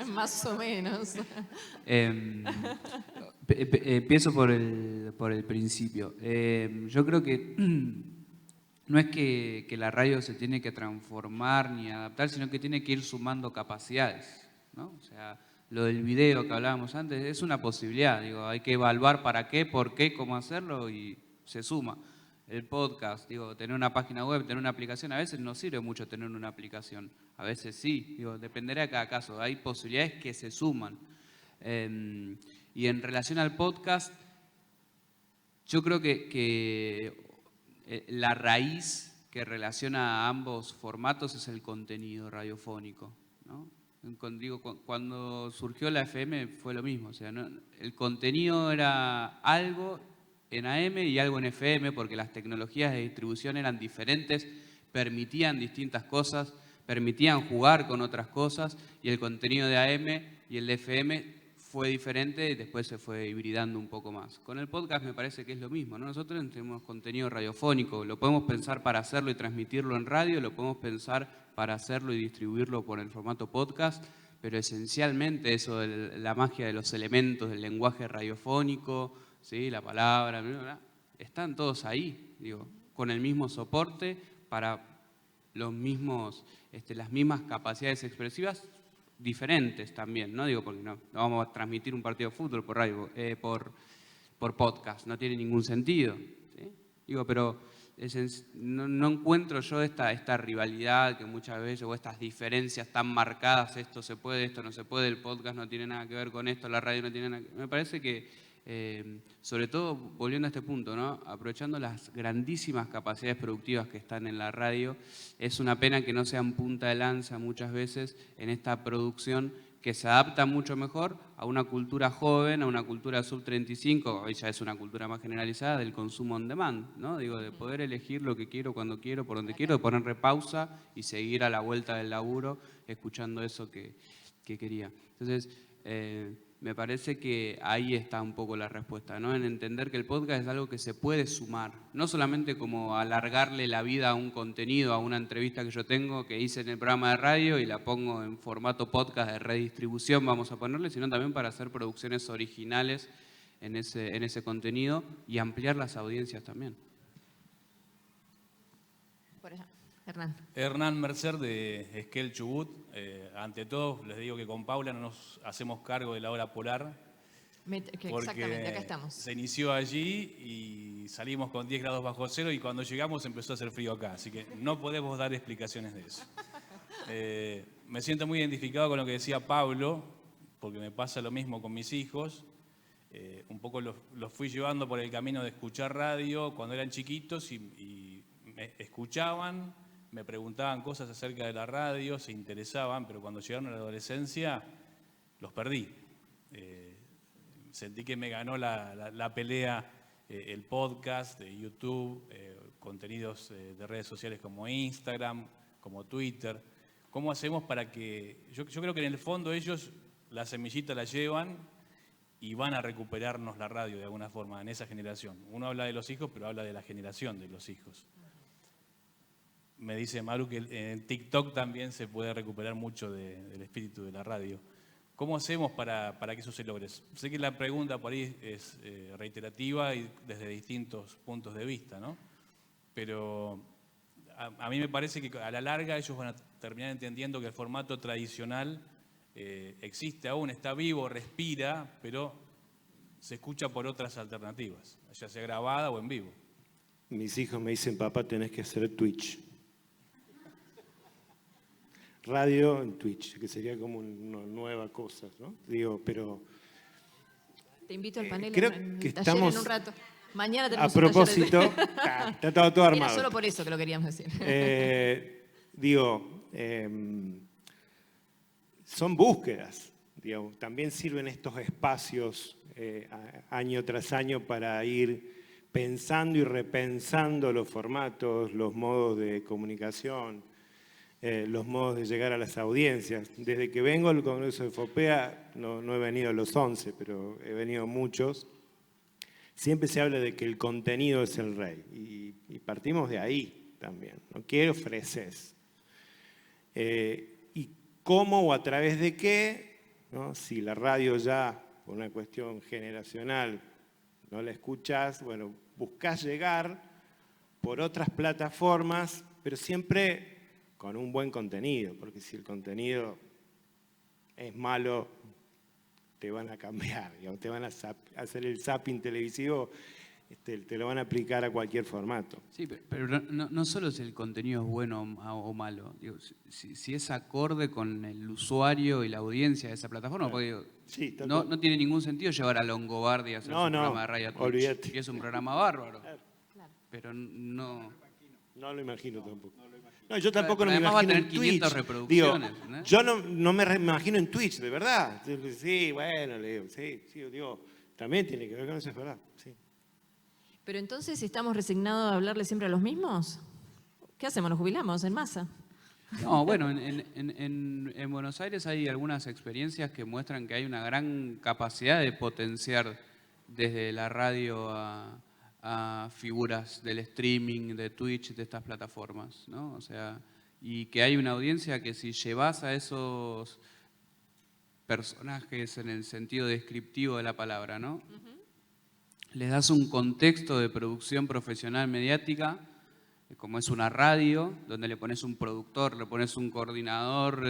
más o menos. Empiezo por el principio. Yo creo que no es que la radio se tiene que transformar ni adaptar, sino que tiene que ir sumando capacidades, ¿no? O sea, lo del video que hablábamos antes es una posibilidad, digo, hay que evaluar para qué, por qué, cómo hacerlo y se suma. El podcast, digo, tener una página web, tener una aplicación, a veces no sirve mucho tener una aplicación, a veces sí, digo, dependerá de cada caso, hay posibilidades que se suman. Y en relación al podcast, yo creo que la raíz que relaciona a ambos formatos es el contenido radiofónico, ¿no? Digo, cuando surgió la FM fue lo mismo, o sea, ¿no? El contenido era algo en AM y algo en FM, porque las tecnologías de distribución eran diferentes, permitían distintas cosas, permitían jugar con otras cosas, y el contenido de AM y el de FM fue diferente y después se fue hibridando un poco más. Con el podcast me parece que es lo mismo, ¿no? Nosotros tenemos contenido radiofónico, lo podemos pensar para hacerlo y transmitirlo en radio, lo podemos pensar para hacerlo y distribuirlo por el formato podcast, pero esencialmente eso de la magia de los elementos, del lenguaje radiofónico, ¿sí? La palabra, están todos ahí, digo, con el mismo soporte para los mismos, las mismas capacidades expresivas, diferentes también, ¿no? Digo, porque no vamos a transmitir un partido de fútbol por radio, por podcast, no tiene ningún sentido, ¿sí? Digo, pero no encuentro yo esta rivalidad que muchas veces, o estas diferencias tan marcadas, esto se puede, esto no se puede, el podcast no tiene nada que ver con esto, la radio no tiene nada que ver. Me parece que, sobre todo, volviendo a este punto, ¿no? Aprovechando las grandísimas capacidades productivas que están en la radio, es una pena que no sean punta de lanza muchas veces en esta producción que se adapta mucho mejor a una cultura joven, a una cultura sub-35, hoy ya es una cultura más generalizada, del consumo on demand, ¿no? Digo, de poder elegir lo que quiero, cuando quiero, por donde quiero, de ponerle pausa y seguir a la vuelta del laburo escuchando eso que quería. Entonces, me parece que ahí está un poco la respuesta, ¿no? En entender que el podcast es algo que se puede sumar, no solamente como alargarle la vida a un contenido, a una entrevista que yo tengo, que hice en el programa de radio y la pongo en formato podcast de redistribución, vamos a ponerle, sino también para hacer producciones originales en ese contenido y ampliar las audiencias también. Por allá. Hernán. Hernán Mercer de Esquel Chubut. Ante todo, les digo que con Paula no nos hacemos cargo de la hora polar. Exactamente, acá estamos. Se inició allí y salimos con 10 grados bajo cero y cuando llegamos empezó a hacer frío acá. Así que no podemos dar explicaciones de eso. Me siento muy identificado con lo que decía Pablo, porque me pasa lo mismo con mis hijos. Un poco los fui llevando por el camino de escuchar radio cuando eran chiquitos y me escuchaban, me preguntaban cosas acerca de la radio, se interesaban, pero cuando llegaron a la adolescencia los perdí. Sentí que me ganó la pelea el podcast, YouTube, contenidos de redes sociales como Instagram, como Twitter. ¿Cómo hacemos para que...? Yo creo que en el fondo ellos la semillita la llevan y van a recuperarnos la radio de alguna forma en esa generación. Uno habla de los hijos, pero habla de la generación de los hijos. Me dice Maru que en TikTok también se puede recuperar mucho del espíritu de la radio. ¿Cómo hacemos para que eso se logre? Sé que la pregunta por ahí es reiterativa y desde distintos puntos de vista, ¿no? Pero a mí me parece que a la larga ellos van a terminar entendiendo que el formato tradicional existe aún, está vivo, respira, pero se escucha por otras alternativas, ya sea grabada o en vivo. Mis hijos me dicen, papá, tenés que hacer Twitch. Radio en Twitch, que sería como una nueva cosa, ¿no? Digo, pero... Te invito al panel creo en que taller estamos... en un rato. Mañana tenemos a propósito, un taller está todo armado. Era solo por eso que lo queríamos decir. Son búsquedas, digamos. También sirven estos espacios año tras año para ir pensando y repensando los formatos, los modos de comunicación, los modos de llegar a las audiencias. Desde que vengo al Congreso de FOPEA, no he venido a los 11, pero he venido a muchos, siempre se habla de que el contenido es el rey, y partimos de ahí también, ¿no? ¿Qué ofreces? Y cómo o a través de qué, ¿no? Si la radio ya, por una cuestión generacional, no la escuchás, bueno, buscás llegar por otras plataformas, pero siempre con un buen contenido, porque si el contenido es malo, te van a cambiar, digamos, te van a hacer el zapping televisivo, te lo van a aplicar a cualquier formato. Sí, pero no solo si el contenido es bueno o malo, digo, si es acorde con el usuario y la audiencia de esa plataforma, porque digo, Sí, no tiene ningún sentido llevar a Longobardi a hacer su programa de radio a Twitch, olvídate. que es un programa bárbaro, pero no... No lo imagino tampoco. No, yo tampoco Pero no me además va a imagino tener en 500 Twitch. reproducciones, Digo, ¿no? yo no me imagino en Twitch, de verdad. Sí, bueno, le digo, sí, digo, también tiene que ver con eso, es verdad. Sí. Pero entonces, ¿estamos resignados a hablarle siempre a los mismos? ¿Qué hacemos? ¿Nos jubilamos en masa? No, bueno, en Buenos Aires hay algunas experiencias que muestran que hay una gran capacidad de potenciar desde la radio a figuras del streaming, de Twitch, de estas plataformas, ¿no? O sea, y que hay una audiencia que si llevas a esos personajes en el sentido descriptivo de la palabra, ¿no? Les das un contexto de producción profesional mediática, como es una radio, donde le pones un productor, le pones un coordinador,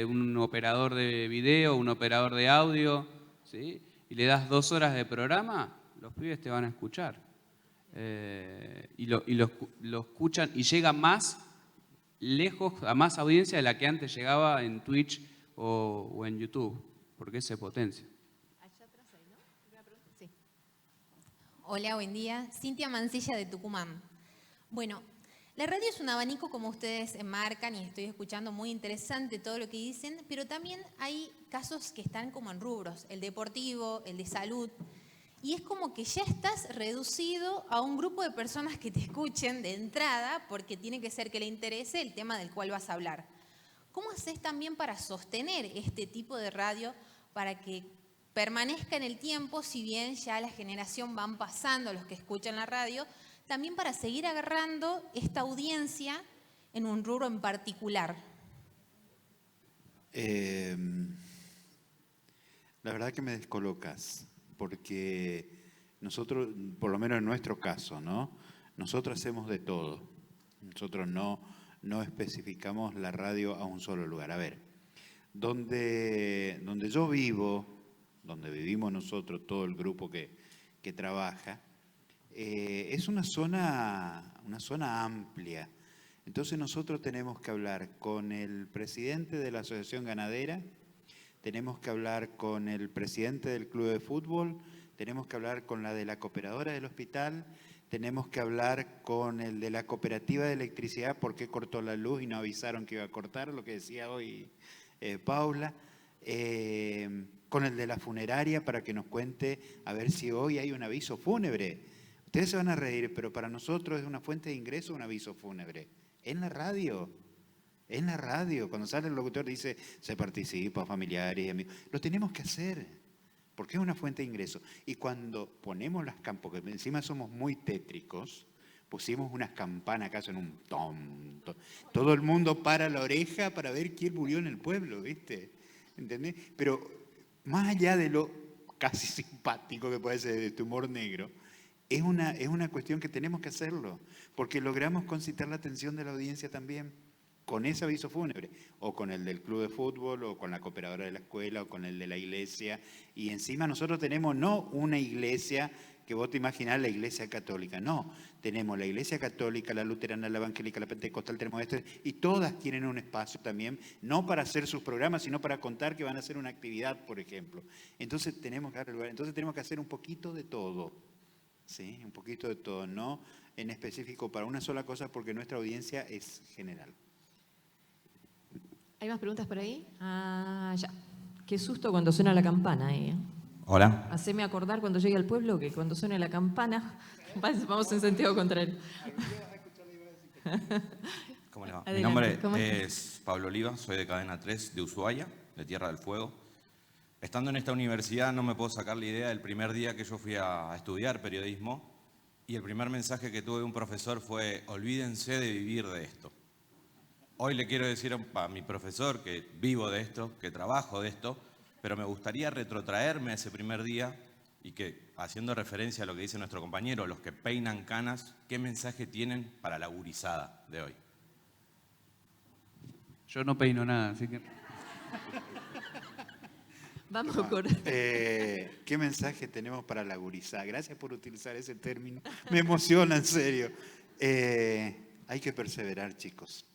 un operador de video, un operador de audio, ¿sí? Y le das 2 horas de programa, los pibes te van a escuchar. Y lo escuchan y llega más lejos, a más audiencia de la que antes llegaba en Twitch o en YouTube, porque se potencia. Hola, buen día. Cintia Mancilla de Tucumán. Bueno, la radio es un abanico, como ustedes enmarcan, y estoy escuchando muy interesante todo lo que dicen, pero también hay casos que están como en rubros, el deportivo, el de salud, y es como que ya estás reducido a un grupo de personas que te escuchen de entrada, porque tiene que ser que le interese el tema del cual vas a hablar. ¿Cómo haces también para sostener este tipo de radio para que permanezca en el tiempo, si bien ya la generación van pasando los que escuchan la radio, también para seguir agarrando esta audiencia en un rubro en particular? La verdad que me descolocas, porque nosotros, por lo menos en nuestro caso, ¿no? Nosotros hacemos de todo. Nosotros no especificamos la radio a un solo lugar. A ver, donde yo vivo, donde vivimos nosotros, todo el grupo que trabaja, es una zona amplia. Entonces nosotros tenemos que hablar con el presidente de la Asociación Ganadera, tenemos que hablar con el presidente del club de fútbol, tenemos que hablar con la de la cooperadora del hospital, tenemos que hablar con el de la cooperativa de electricidad, porque cortó la luz y no avisaron que iba a cortar, lo que decía hoy Paula, con el de la funeraria para que nos cuente a ver si hoy hay un aviso fúnebre. Ustedes se van a reír, pero para nosotros es una fuente de ingreso un aviso fúnebre. En la radio, cuando sale el locutor dice, se participa, familiares y amigos. Lo tenemos que hacer, porque es una fuente de ingreso. Y cuando ponemos las campanas, porque encima somos muy tétricos, pusimos unas campanas acaso en un tom. Todo el mundo para la oreja para ver quién murió en el pueblo, ¿viste? ¿Entendés? Pero más allá de lo casi simpático que puede ser de este humor negro, es una cuestión que tenemos que hacerlo, porque logramos concitar la atención de la audiencia también con ese aviso fúnebre, o con el del club de fútbol, o con la cooperadora de la escuela, o con el de la iglesia. Y encima nosotros tenemos no una iglesia que vos te imaginás, la iglesia católica, no. Tenemos la iglesia católica, la luterana, la evangélica, la pentecostal, tenemos esto, y todas tienen un espacio también, no para hacer sus programas, sino para contar que van a hacer una actividad, por ejemplo. Entonces tenemos que dar lugar, entonces tenemos que hacer un poquito de todo, ¿sí? Un poquito de todo, no en específico para una sola cosa, porque nuestra audiencia es general. ¿Hay más preguntas por ahí? Ah, ya. Qué susto cuando suena la campana, Hola. Haceme acordar cuando llegue al pueblo que cuando suene la campana, vamos en sentido contrario. ¿Cómo le va? Adelante, Mi nombre ¿cómo es Pablo Oliva, soy de Cadena 3 de Ushuaia, de Tierra del Fuego. Estando en esta universidad no me puedo sacar la idea del primer día que yo fui a estudiar periodismo, y el primer mensaje que tuve de un profesor fue: olvídense de vivir de esto. Hoy le quiero decir a mi profesor que vivo de esto, que trabajo de esto, pero me gustaría retrotraerme a ese primer día Y que, haciendo referencia a lo que dice nuestro compañero, los que peinan canas, ¿qué mensaje tienen para la gurizada de hoy? Yo no peino nada, así que... Vamos con... ¿Qué mensaje tenemos para la gurizada? Gracias por utilizar ese término. Me emociona, en serio. Hay que perseverar, chicos.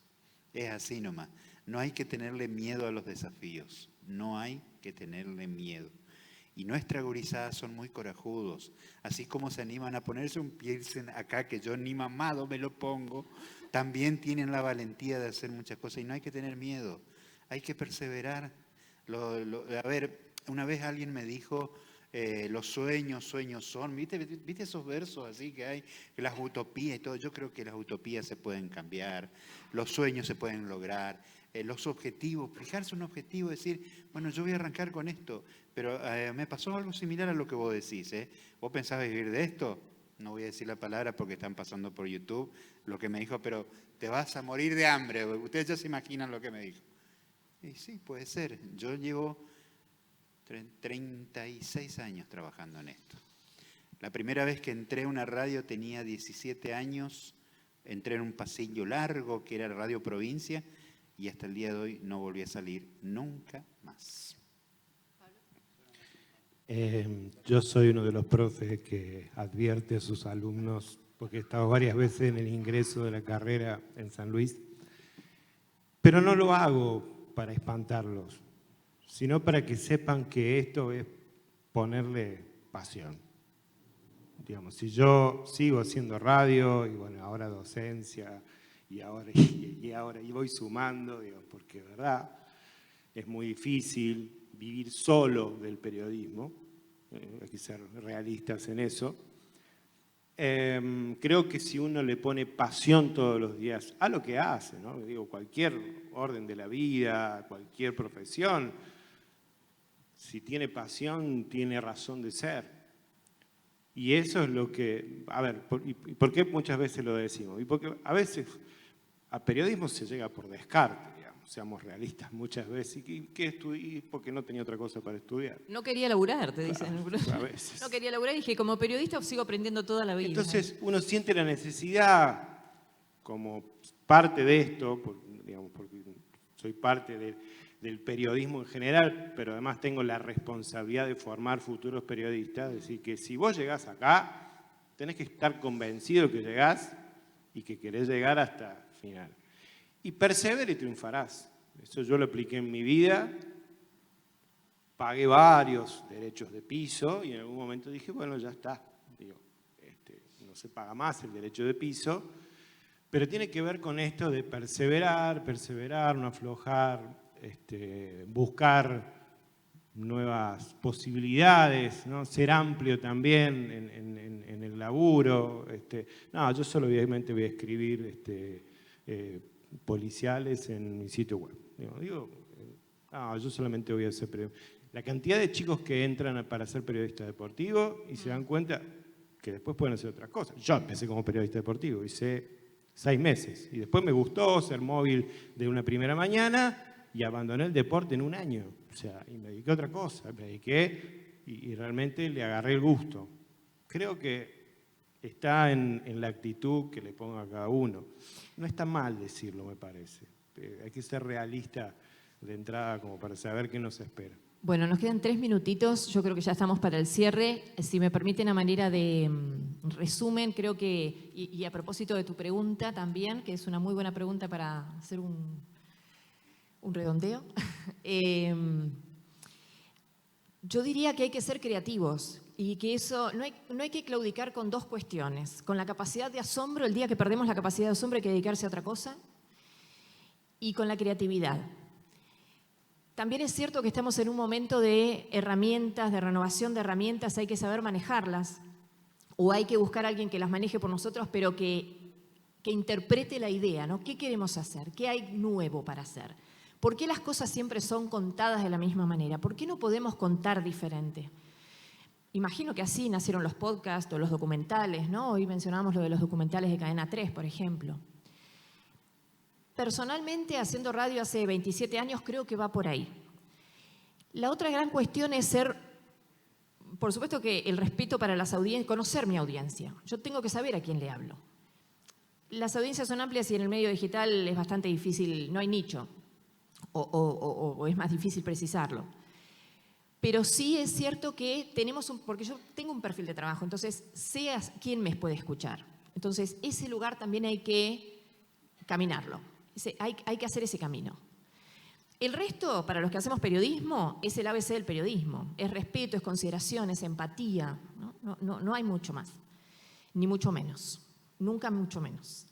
Es así nomás. No hay que tenerle miedo a los desafíos. No hay que tenerle miedo. Y nuestra gurizada son muy corajudos. Así como se animan a ponerse un piercing acá, que yo ni mamado me lo pongo, también tienen la valentía de hacer muchas cosas. Y no hay que tener miedo. Hay que perseverar. A ver, una vez alguien me dijo, los sueños son. ¿Viste esos versos así que hay? Las utopías y todo. Yo creo que las utopías se pueden cambiar. Los sueños se pueden lograr. Los objetivos, fijarse un objetivo, decir, bueno, yo voy a arrancar con esto, pero me pasó algo similar a lo que vos decís. ¿Vos pensabas vivir de esto? No voy a decir la palabra porque están pasando por YouTube lo que me dijo, pero te vas a morir de hambre. Ustedes ya se imaginan lo que me dijo. Y sí, puede ser. Yo llevo 36 años trabajando en esto. La primera vez que entré a una radio tenía 17 años, entré en un pasillo largo que era Radio Provincia, y hasta el día de hoy no volví a salir nunca más. Yo soy uno de los profes que advierte a sus alumnos, porque he estado varias veces en el ingreso de la carrera en San Luis, pero no lo hago para espantarlos, sino para que sepan que esto es ponerle pasión. Digamos, si yo sigo haciendo radio y bueno, ahora docencia, y voy sumando, digo, porque de verdad es muy difícil vivir solo del periodismo, hay que ser realistas en eso. Creo que si uno le pone pasión todos los días a lo que hace, ¿no? Digo, cualquier orden de la vida, cualquier profesión, si tiene pasión, tiene razón de ser. Y eso es lo que, a ver, ¿por qué muchas veces lo decimos? Y porque a veces a periodismo se llega por descarte, digamos, seamos realistas muchas veces. ¿Y qué estudié? Porque no tenía otra cosa para estudiar. No quería laburar, te dicen. A veces. No quería laburar y dije, como periodista sigo aprendiendo toda la vida. Entonces uno siente la necesidad, como parte de esto, digamos, porque soy parte del periodismo en general, pero además tengo la responsabilidad de formar futuros periodistas, es decir, que si vos llegás acá, tenés que estar convencido que llegás y que querés llegar hasta el final. Y persevera y triunfarás. Eso yo lo apliqué en mi vida, pagué varios derechos de piso y en algún momento dije, bueno, ya está. Digo, no se paga más el derecho de piso, pero tiene que ver con esto de perseverar, no aflojar, buscar nuevas posibilidades, ¿no? Ser amplio también en el laburo. No, yo solo obviamente voy a escribir policiales en mi sitio web. Yo solamente voy a hacer periodismo. La cantidad de chicos que entran para ser periodista deportivo y se dan cuenta que después pueden hacer otras cosas. Yo empecé como periodista deportivo, hice 6 meses y después me gustó ser móvil de una primera mañana y abandoné el deporte en 1 año. O sea, y me dediqué a otra cosa, me dediqué y realmente le agarré el gusto. Creo que está en la actitud que le ponga a cada uno. No está mal decirlo, me parece. Hay que ser realista de entrada como para saber qué nos espera. Bueno, nos quedan 3 minutitos, yo creo que ya estamos para el cierre. Si me permiten a manera de resumen, creo que, y a propósito de tu pregunta también, que es una muy buena pregunta para hacer un redondeo, yo diría que hay que ser creativos y que eso no hay que claudicar con 2 cuestiones. Con la capacidad de asombro, el día que perdemos la capacidad de asombro hay que dedicarse a otra cosa, y con la creatividad. También es cierto que estamos en un momento de herramientas, de renovación de herramientas, hay que saber manejarlas, o hay que buscar a alguien que las maneje por nosotros, pero que interprete la idea, ¿no? ¿Qué queremos hacer? ¿Qué hay nuevo para hacer? ¿Por qué las cosas siempre son contadas de la misma manera? ¿Por qué no podemos contar diferente? Imagino que así nacieron los podcasts o los documentales, ¿no? Hoy mencionábamos lo de los documentales de Cadena 3, por ejemplo. Personalmente, haciendo radio hace 27 años, creo que va por ahí. La otra gran cuestión es ser por supuesto que el respeto para las audiencias, conocer mi audiencia. Yo tengo que saber a quién le hablo. Las audiencias son amplias y en el medio digital es bastante difícil, no hay nicho, o es más difícil precisarlo. Pero sí es cierto que tenemos porque yo tengo un perfil de trabajo, entonces sé a quién me puede escuchar. Entonces ese lugar también hay que caminarlo, hay que hacer ese camino. El resto, para los que hacemos periodismo, es el ABC del periodismo. Es respeto, es consideración, es empatía. No hay mucho más, ni mucho menos. Nunca mucho menos.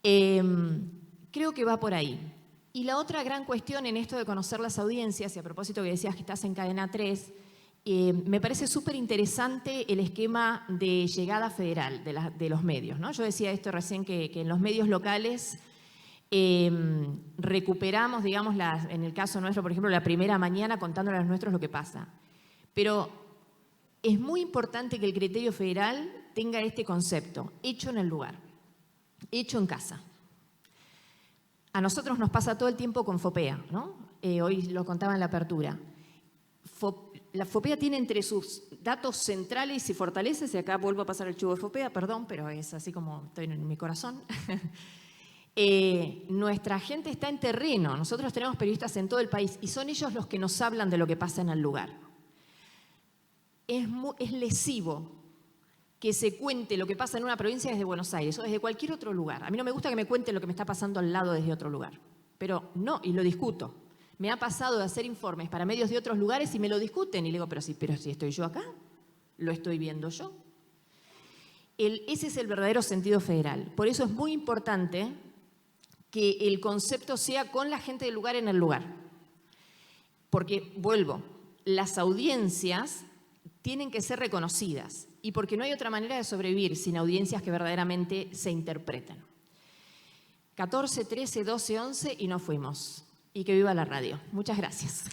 Creo que va por ahí. Y la otra gran cuestión en esto de conocer las audiencias, y a propósito que decías que estás en Cadena 3, me parece súper interesante el esquema de llegada federal de los medios, ¿no? Yo decía esto recién, que en los medios locales recuperamos, digamos, en el caso nuestro, por ejemplo, la primera mañana contándole a los nuestros lo que pasa. Pero es muy importante que el criterio federal tenga este concepto, hecho en el lugar, hecho en casa. A nosotros nos pasa todo el tiempo con FOPEA, ¿no? Hoy lo contaba en la apertura. La FOPEA tiene entre sus datos centrales y fortalezas, y acá vuelvo a pasar el chivo de FOPEA, perdón, pero es así como estoy en mi corazón. Nuestra gente está en terreno, nosotros tenemos periodistas en todo el país y son ellos los que nos hablan de lo que pasa en el lugar. Es lesivo que se cuente lo que pasa en una provincia desde Buenos Aires o desde cualquier otro lugar. A mí no me gusta que me cuenten lo que me está pasando al lado desde otro lugar, pero no, y lo discuto. Me ha pasado de hacer informes para medios de otros lugares y me lo discuten y le digo, pero si estoy yo acá, lo estoy viendo yo. Ese es el verdadero sentido federal. Por eso es muy importante que el concepto sea con la gente del lugar en el lugar. Porque, vuelvo, las audiencias tienen que ser reconocidas y porque no hay otra manera de sobrevivir sin audiencias que verdaderamente se interpreten. 14, 13, 12, 11 y nos fuimos. Y que viva la radio. Muchas gracias.